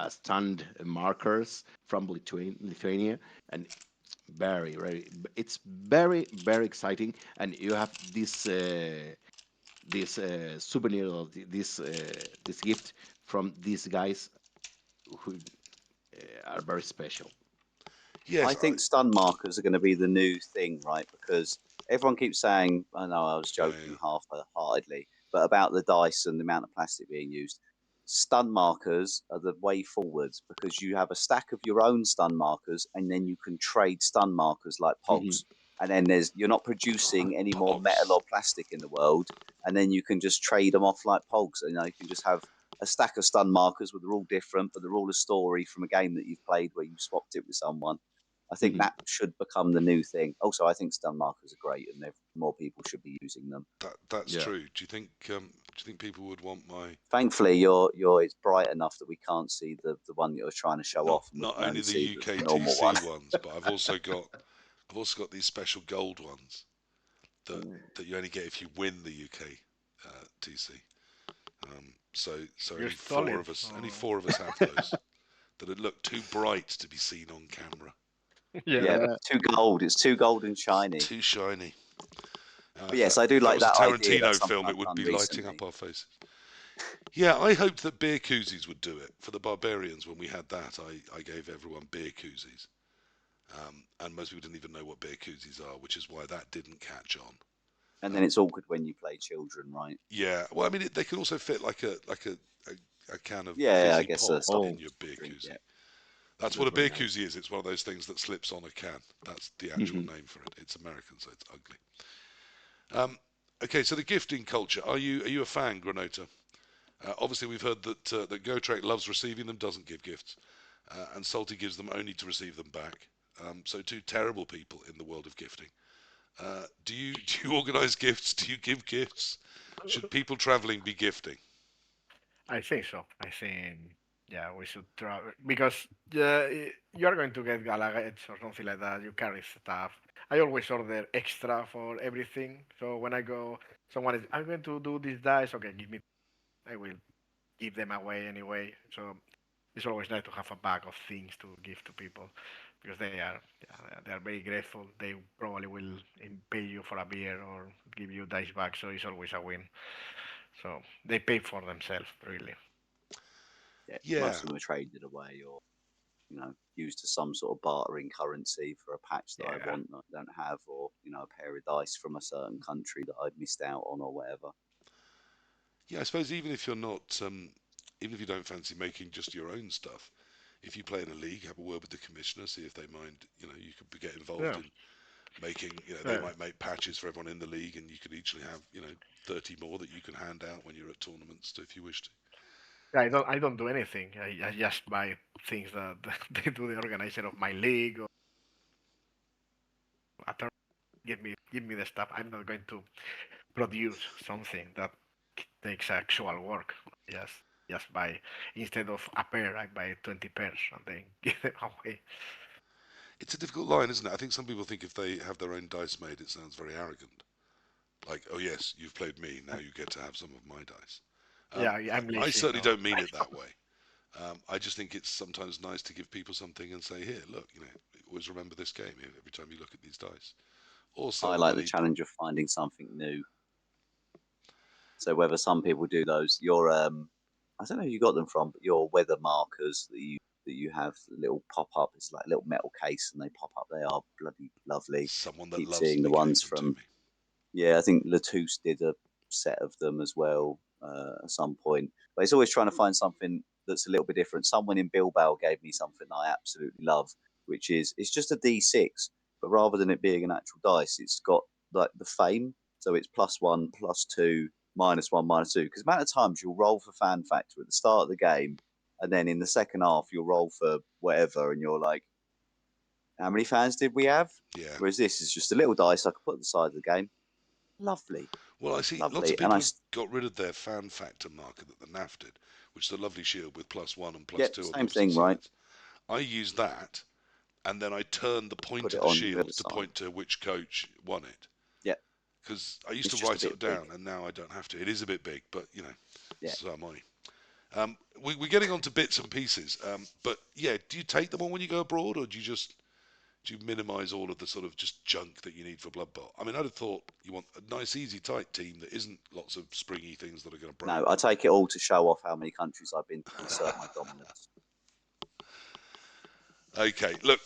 Stand markers from Lithuania, and it's very exciting. And you have this souvenir of this gift from these guys who are very special. I yes, think stun markers are going to be the new thing, right? Because everyone keeps saying, I know I was yeah, joking yeah. half-heartedly, but about the dice and the amount of plastic being used. Stun markers are the way forwards because you have a stack of your own stun markers and then you can trade stun markers like Hmm. pogs. And then you're not producing any more metal Pogs. or plastic in the world. And then you can just trade them off like pogs. You know, you can just have a stack of stun markers where they're all different, but they're all a story from a game that you've played where you swapped it with someone. I think Hmm. that should become the new thing. Also, I think stun markers are great, and more people should be using them. That's Yeah. true. Do you think people would want my Thankfully, you're it's bright enough that we can't see the one that you're trying to show not off, and we not can only only the see the normal one. UKTC ones, but I've also got these special gold ones that that you only get if you win the UK TC. So You stole it. only four of us have those that it look too bright to be seen on camera. Yeah. Yeah, Yeah. too gold. It's too gold and shiny. Too shiny. But yes, I do If that like was a that idea. Tarantino That's something film, it I've would done be lighting up recently. our faces. Yeah, I hoped that beer koozies would do it. For the barbarians, when we had that, I gave everyone beer koozies. And most people didn't even know what beer koozies are, which is why that didn't catch on. And then Um, it's awkward when you play children, right? yeah, well, I mean, they can also fit like a can of Yeah, I fizzy guess pop Oh, in something your to beer drink. koozie. Yeah. That's what that's a very beer nice. koozie is. It's one of those things that slips on a can. That's the actual Hmm. name for it. It's American, so it's ugly. Um, okay, so the gifting culture. Are you a fan, Granota? Obviously, we've heard that Gotrek loves receiving them, doesn't give gifts, and Salty gives them only to receive them back. So two terrible people in the world of gifting. Do you organise gifts? Do you give gifts? Should people travelling be gifting? I think so. I think yeah, we should try because you are going to get galagettes or something like that. You carry stuff. I always order extra for everything. So when I go, someone is I'm going to do these dice. Okay, give me. I will give them away anyway. So it's always nice to have a bag of things to give to people because they are very grateful. They probably will pay you for a beer or give you dice back. So it's always a win. So they pay for themselves really. Yeah. Yeah, Most of them are traded away or, used as some sort of bartering currency for a patch that I Yeah. want that I don't have, or, a pair of dice from a certain country that I've missed out on or whatever. yeah. I suppose even if you don't fancy making just your own stuff, if you play in a league, have a word with the commissioner, see if they mind. You could get involved Yeah. in making. They Yeah. might make patches for everyone in the league, and you could easily have 30 more that you can hand out when you're at tournaments if you wish to. Yeah, I don't do anything. I just buy things that they do the organizer of my league or a give me the stuff. I'm not going to produce something that takes actual work. Just just buy instead of a pair, I buy 20 pairs and then give them away. It's a difficult line, isn't it? I think some people think if they have their own dice made, it sounds very arrogant. Like, oh yes, you've played me, now you get to have some of my dice. Yeah, Um, I'm I lazy, certainly so don't mean it that way. I just think it's sometimes nice to give people something and say, here, look, always remember this game every time you look at these dice. Or I like the certainly, challenge of finding something new. So whether some people do those, I don't know who you got them from, but your weather markers that you have little pop up. It's like a little metal case, and they pop up. They are bloody lovely. someone that Keep loves seeing the me gave ones them to from, me. yeah, I think Latouche did a set of them as well at some point. But it's always trying to find something that's a little bit different. Someone in Bilbao gave me something that I absolutely love, which is it's just a D6, but rather than it being an actual dice, it's got like the fame. So it's +1, +2, -1, -2. Because the amount of times you'll roll for fan factor at the start of the game, and then in the second half you'll roll for whatever, and you're like, how many fans did we have? Yeah. Whereas this is just a little dice I could put at the side of the game. Lovely, Well, I see lots of lovely. And people have got rid of their fan factor marker that the NAF did, which is a lovely shield with +1 and yeah, +2 on the same opposite thing, right? sides. I use that, and then I turn the point Put of it the on the shield other to side. point to which coach won it. Yeah, Because I used it's to just a write bit it big. down, and now I don't have to. It is a bit big, but Yeah. so am I. We're getting on to bits and pieces, but yeah, do you take them on when you go abroad, or do you minimise all of the sort of just junk that you need for Blood Bowl? I mean, I'd have thought you want a nice, easy, tight team that isn't lots of springy things that are going to No, break. I take it all to show off how many countries I've been to and assert my dominance. Okay, look,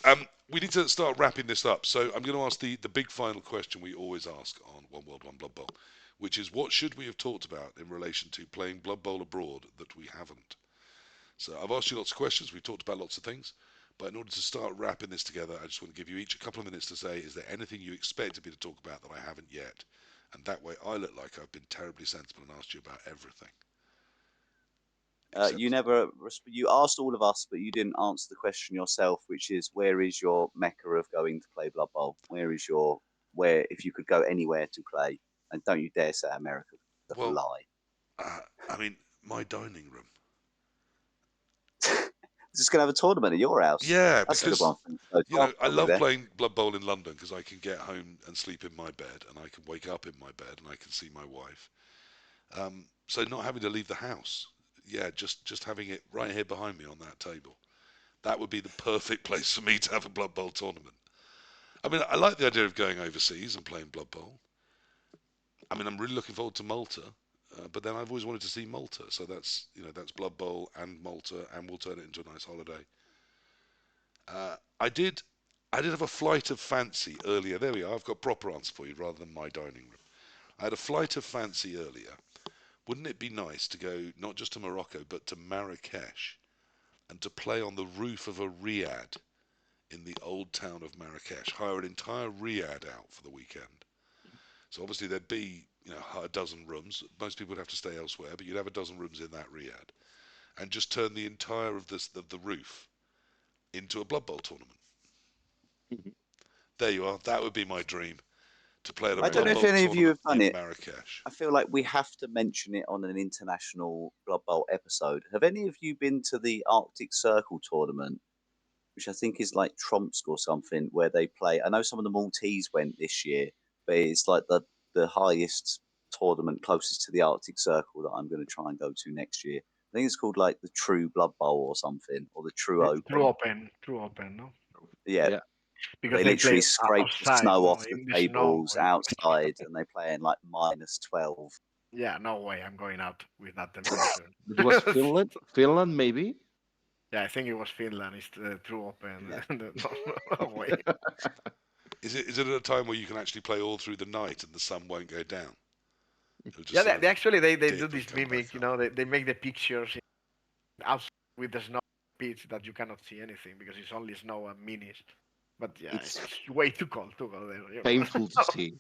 we need to start wrapping this up. So I'm going to ask the big final question we always ask on One World, One Blood Bowl, which is what should we have talked about in relation to playing Blood Bowl abroad that we haven't? So I've asked you lots of questions. We've talked about lots of things. But in order to start wrapping this together, I just want to give you each a couple of minutes to say, is there anything you expected me to talk about that I haven't yet? And that way I look like I've been terribly sensible and asked you about everything. You Except, never, you asked all of us, but you didn't answer the question yourself, which is where is your mecca of going to play Blood Bowl? Where, if you could go anywhere to play, and don't you dare say America, that's a well, lie. I mean, my dining room. Just going to have a tournament at your house. Yeah, That's a good because one. No drama, I probably love there. playing Blood Bowl in London because I can get home and sleep in my bed, and I can wake up in my bed, and I can see my wife. So not having to leave the house, yeah, just having it right here behind me on that table. That would be the perfect place for me to have a Blood Bowl tournament. I mean, I like the idea of going overseas and playing Blood Bowl. I mean, I'm really looking forward to Malta, but then I've always wanted to see Malta, so that's Blood Bowl and Malta, and we'll turn it into a nice holiday. I did, I did have a flight of fancy earlier. There we are. I've got proper answer for you rather than my dining room. I had a flight of fancy earlier. Wouldn't it be nice to go not just to Morocco but to Marrakesh and to play on the roof of a riad in the old town of Marrakesh? Hire an entire riad out for the weekend. So obviously there'd be a dozen rooms. Most people would have to stay elsewhere, but you'd have a dozen rooms in that riad, and just turn the entire of the roof into a Blood Bowl tournament. Mhm. There you are. That would be my dream, to play at a I don't Blood know if Bowl any of you tournament have done in it. Marrakesh. I feel like we have to mention it on an international Blood Bowl episode. Have any of you been to the Arctic Circle tournament, which I think is like Tromsk or something, where they play? I know some of the Maltese went this year, but it's like the highest tournament closest to the Arctic Circle that I'm going to try and go to next year. I think it's called like the True Blood Bowl or something, or the True Open. True open, no? Yeah, Yeah, Because they they play literally scrape the outside, snow no, off the in the snow. tables outside, and they play in like -12. Yeah, no way I'm going out with that temperature. it was Finland. Finland, maybe. Yeah, I think it was Finland. It's the true open. Yeah. No, no way. Is it at a time where you can actually play all through the night and the sun won't go down? It'll just Yeah, sort they of actually they do dip and this come back mimic. You up. know, they make the pictures outside with the snow pits that you cannot see anything because it's only snow and minis. But yeah, It's it's way too cold there. You painful to know. see.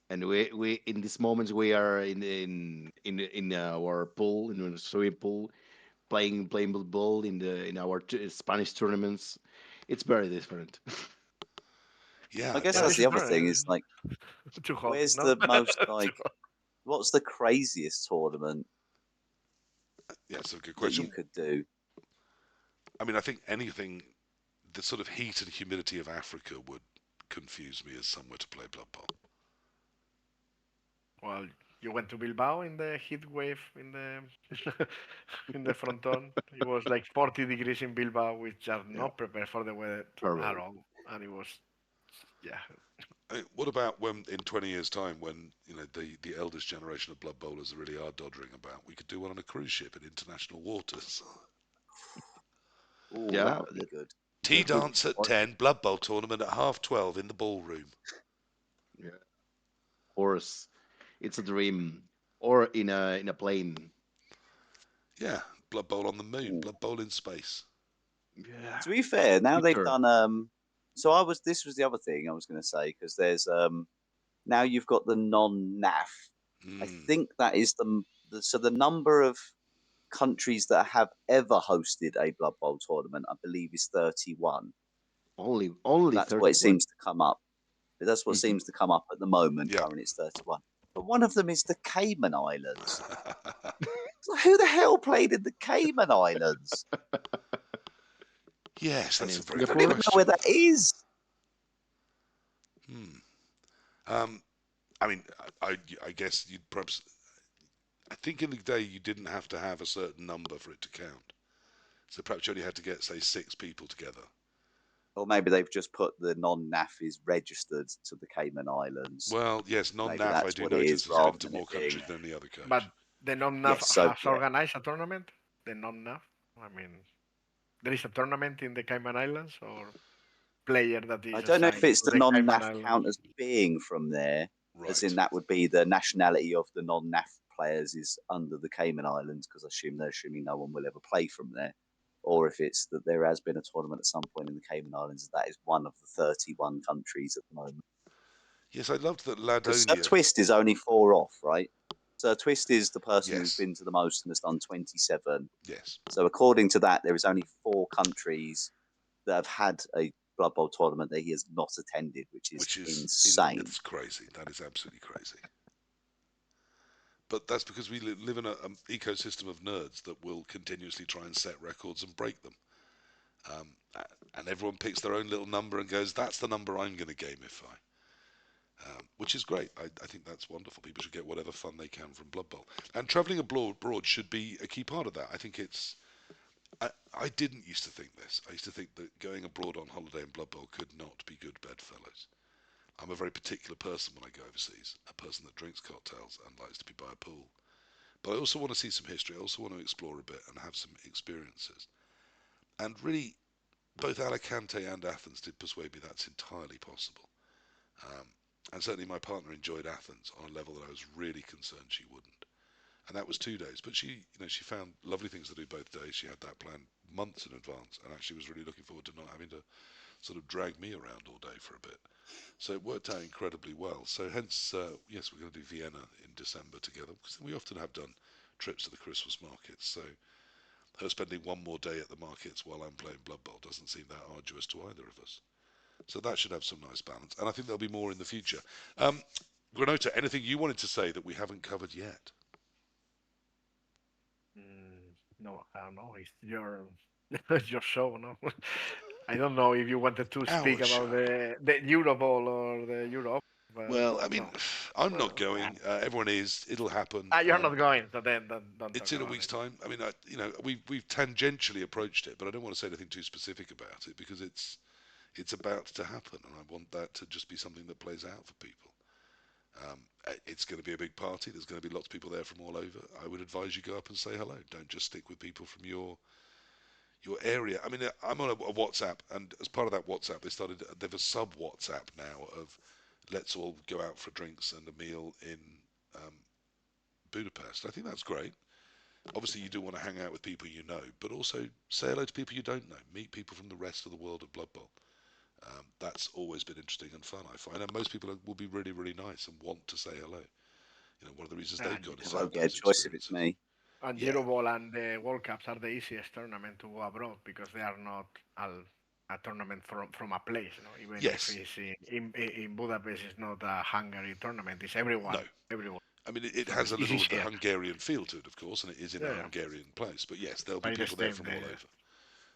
And we in these moments we are in our pool in a swimming pool playing football in our Spanish tournaments. It's very different. Yeah, I it guess Yeah, that's does. this the is other very thing is like, too hot. where's No, the most too like, hot. what's the craziest tournament Yeah, it's a good that you question. could do? I mean, I think anything, the sort of heat and humidity of Africa would confuse me as somewhere to play Blood Bowl. Well, you went to Bilbao in the heat wave in the in the fronton. It was like 40 degrees in Bilbao, which are Yeah, not prepared for the weather at horrible. all. And it was, yeah, I mean, what about when in 20 years' time, when the eldest generation of Blood Bowlers really are doddering about? We could do one on a cruise ship in international waters. Oh, that Yeah, would be good. Tea that would dance at or 10, Blood Bowl tournament at half 12 in the ballroom. yeah, of course, it's a dream. Or in a plane. Yeah, Blood Bowl on the moon, Ooh. Blood Bowl in space. Yeah, To be fair, now they've future. done so this was the other thing I was going to say, because there's now you've got the non-NAF. I Mm, think that is the number of countries that have ever hosted a Blood Bowl tournament, I believe, is 31. Only That's what it 31. seems to come up. That's what Mhm. seems to come up at the moment. yeah. Currently, it's 31. But one of them is the Cayman Islands. So who the hell played in the Cayman Islands? Yes, And that's in a very I good don't even Singapore, know where question. that is. Hmm. Um, I mean, I guess you'd perhaps. I think in the day you didn't have to have a certain number for it to count. So perhaps you only had to get, say, 6 people together. Or maybe they've just put the non-NAF is registered to the Cayman Islands. Well, yes, Maybe non-NAF I that's do what it notice is has been rather to than more it being. countries than any other but coach. the non-NAF Yes, so has yeah. organized a tournament. The non-NAF. I mean, there is a tournament in the Cayman Islands or player that I is don't know if assigned it's to the the Cayman non-NAF Islands. count as being from there, as in Right. that would be the nationality of the non-NAF players is under the Cayman Islands, because I assume they're assuming no one will ever play from there. Or if it's that there has been a tournament at some point in the Cayman Islands, that is one of the 31 countries at the moment. Yes, I loved that Because Sir Ladonia. Twist is only 4 off, right? Sir Twist is the person who's Yes, been to the most and has done 27. yes. So according to that, there is only 4 countries that have had a Blood Bowl tournament that he has not attended, which is Which is insane. it's crazy. That is absolutely crazy. But that's because we live in an ecosystem of nerds that will continuously try and set records and break them. And everyone picks their own little number and goes, "That's the number I'm going to gamify," which is great. I think that's wonderful. People should get whatever fun they can from Blood Bowl, and travelling abroad should be a key part of that. I think it's I didn't used to think this. I used to think that going abroad on holiday in Blood Bowl could not be good bedfellows. I'm a very particular person when I go overseas, a person that drinks cocktails and likes to be by a pool. But I also want to see some history. I also want to explore a bit and have some experiences. And really, both Alicante and Athens did persuade me that's entirely possible. Um, and certainly my partner enjoyed Athens on a level that I was really concerned she wouldn't. And that was 2 days. But she found lovely things to do both days. She had that planned months in advance, and actually was really looking forward to not having to sort of drag me around all day for a bit. So it worked out incredibly well. So hence, yes, we're going to do Vienna in December together because we often have done trips to the Christmas markets. So her spending one more day at the markets while I'm playing Blood Bowl doesn't seem that arduous to either of us. So that should have some nice balance. And I think there'll be more in the future. Um, Granota, anything you wanted to say that we haven't covered yet? No, I don't know. It's your your show, no? I don't know if you wanted to speak Our about show. the Euroball or the Europe, but Well, I mean, no. I'm not Well, going. Everyone is. It'll happen. you're not going, so then don't It's talk in a about week's it. time. I mean, we've tangentially approached it, but I don't want to say anything too specific about it because it's about to happen, and I want that to just be something that plays out for people. It's going to be a big party. There's going to be lots of people there from all over. I would advise you go up and say hello. Don't just stick with people from your area. I mean, I'm on a WhatsApp, and as part of that WhatsApp, they've a sub WhatsApp now of let's all go out for drinks and a meal in um, Budapest. I think that's great. Obviously, you do want to hang out with people you know, but also say hello to people you don't know. Meet people from the rest of the world of Blood Bowl. That's always been interesting and fun, I find. And most people will be really, really nice and want to say hello. One of the reasons they've And gone I is to won't have get a those choice if it's experiences. me. and Yeah, Euroball and the World Cups are the easiest tournament to go abroad because they are not a tournament from a place. Even if yes, it's in Budapest, it's not a Hungary tournament. It's no. everyone. I mean, it So has a it's little of the easier. Hungarian feel to it, of course, and it is in a Yeah, yeah. Hungarian place. But yes, there'll be But it's people there the same. from all over.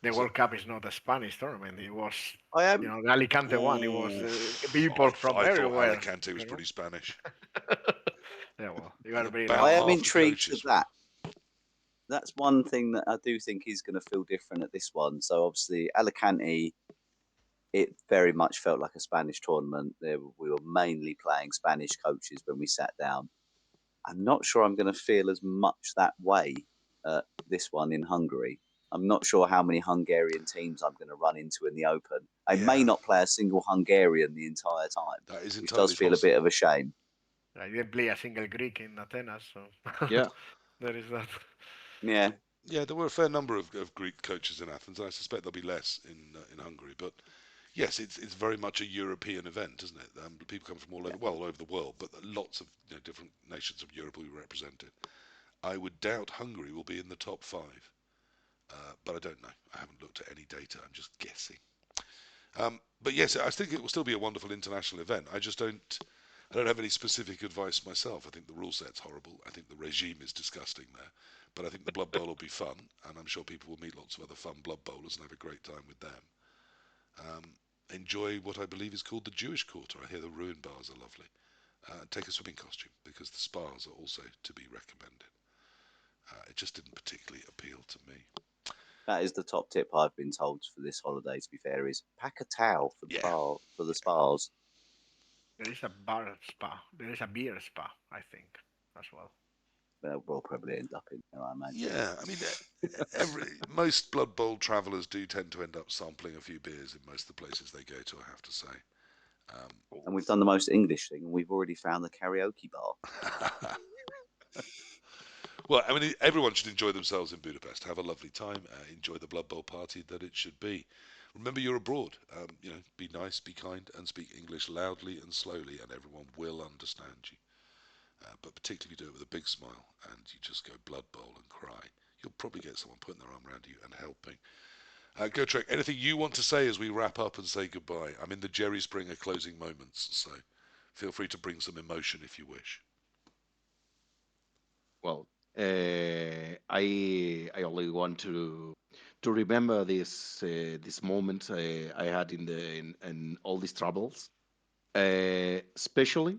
The So, World Cup is not a Spanish tournament. It was, I am the Alicante one. It was ooh, people from I thought everywhere. Alicante was You know. pretty Spanish, Yeah, well, you and are very about I lucky. am half the intrigued of coaches were. that. That's one thing that I do think is going to feel different at this one. So obviously Alicante, it very much felt like a Spanish tournament. We were mainly playing Spanish coaches when we sat down. I'm not sure I'm going to feel as much that way this one in Hungary. I'm not sure how many Hungarian teams I'm going to run into in the Open. I may Yeah, not play a single Hungarian the entire time, that is which does entirely feel a bit of possible. a shame. I didn't play a single Greek in Athens, so Yeah. there is that. Yeah, Yeah, there were a fair number of Greek coaches in Athens, and I suspect there'll be less in Hungary. But yes, it's very much a European event, isn't it? People come from yeah. all over the world, but lots of different nations of Europe will be represented. I would doubt Hungary will be in the top five, but I don't know. I haven't looked at any data. I'm just guessing. But yes, I think it will still be a wonderful international event. I don't have any specific advice myself. I think the rule set's horrible. I think the regime is disgusting there. But I think the Blood Bowl will be fun, and I'm sure people will meet lots of other fun Blood Bowlers and have a great time with them. Um, Enjoy what I believe is called the Jewish Quarter. I hear the ruin bars are lovely. Take a swimming costume because the spas are also to be recommended. It just didn't particularly appeal to me. That is the top tip I've been told for this holiday. To be fair, is pack a towel for the Yeah, bar for the spas. There is a bar spa. There is a beer spa, I think, as well. We'll probably end up in there, I imagine. yeah. I mean, most Blood Bowl travellers do tend to end up sampling a few beers in most of the places they go to. I have to say. And we've done the most English thing, and we've already found the karaoke bar. Well, I mean, everyone should enjoy themselves in Budapest. Have a lovely time. Enjoy the Blood Bowl party that it should be. Remember, you're abroad. Be nice, be kind, and speak English loudly and slowly, and everyone will understand you. But particularly if you do it with a big smile and you just go Blood Bowl and cry, you'll probably get someone putting their arm around you and helping. Gotrek, anything you want to say as we wrap up and say goodbye? I'm in the Jerry Springer closing moments, so feel free to bring some emotion if you wish. Well, I only want to remember this moment I had in all these troubles, especially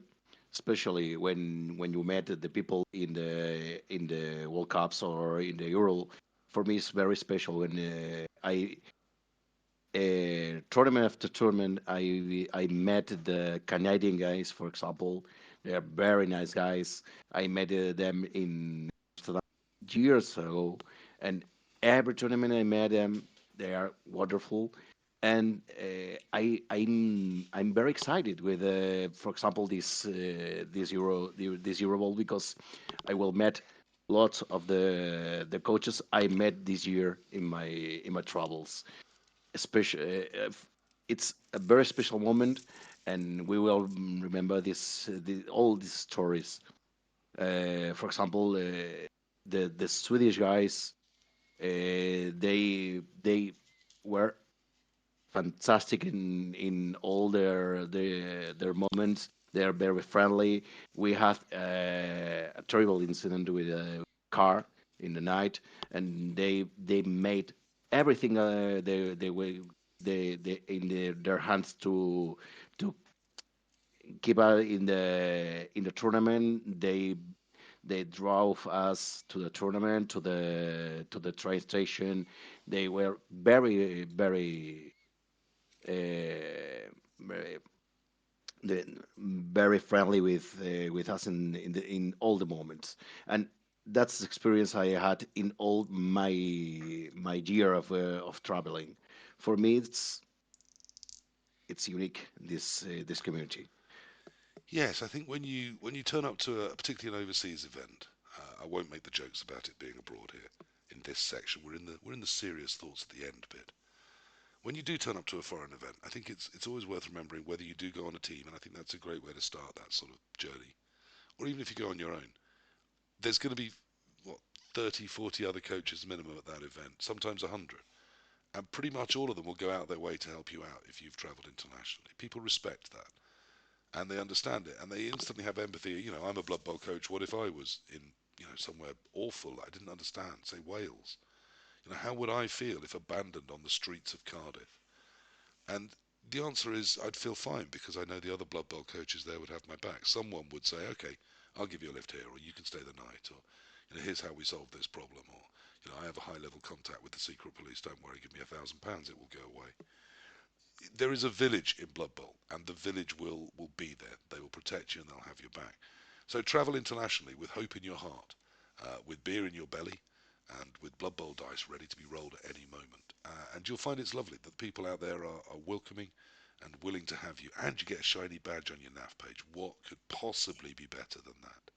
when you met the people in the World Cups or in the Euro for me, it's very special when I tournament after tournament, I met the Canadian guys, for example. They are very nice guys. I met them in years ago, and every tournament I met them, they are wonderful. And I'm very excited with, for example, this Euro Bowl because I will meet lots of the coaches I met this year in my travels. It's a very special moment, and we will remember all these stories. For example, the Swedish guys, they were fantastic in all their moments. They are very friendly. We had a terrible incident with a car in the night, and they made everything they in their hands to keep out in the tournament. They drove us to the tournament, to the train station. They were very the, very friendly with us in all the moments, and that's the experience I had in all my year of traveling. For me, it's unique, this community. Yes, I think when you turn up to a particularly an overseas event, I won't make the jokes about it being abroad here. In this section, we're in the serious thoughts at the end bit. When you do turn up to a foreign event, I think it's always worth remembering whether you do go on a team, and I think that's a great way to start that sort of journey. Or even if you go on your own, there's going to be what 30, 40 other coaches minimum at that event, sometimes 100. And pretty much all of them will go out their way to help you out if you've travelled internationally. People respect that and they understand it and they instantly have empathy. I'm a Blood Bowl coach. What if I was in, somewhere awful I didn't understand, say Wales? How would I feel if abandoned on the streets of Cardiff? And the answer is I'd feel fine because I know the other Blood Bowl coaches there would have my back. Someone would say, okay, I'll give you a lift here, or you can stay the night, or here's how we solve this problem, or I have a high level contact with the secret police. Don't worry, give me £1,000, it will go away. There is a village in Blood Bowl, and the village will be there. They will protect you, and they'll have your back. So travel internationally with hope in your heart, with beer in your belly, and with Blood Bowl dice ready to be rolled at any moment. And you'll find it's lovely that people out there are welcoming and willing to have you, and you get a shiny badge on your NAF page. What could possibly be better than that?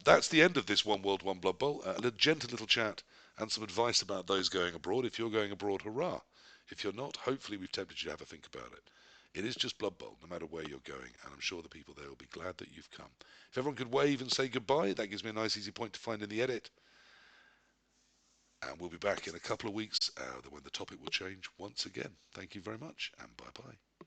That's the end of this One World, One Blood Bowl. A gentle little chat and some advice about those going abroad. If you're going abroad, hurrah. If you're not, hopefully we've tempted you to have a think about it. It is just Blood Bowl, no matter where you're going, and I'm sure the people there will be glad that you've come. If everyone could wave and say goodbye, that gives me a nice easy point to find in the edit. And we'll be back in a couple of weeks when the topic will change once again. Thank you very much, and bye bye.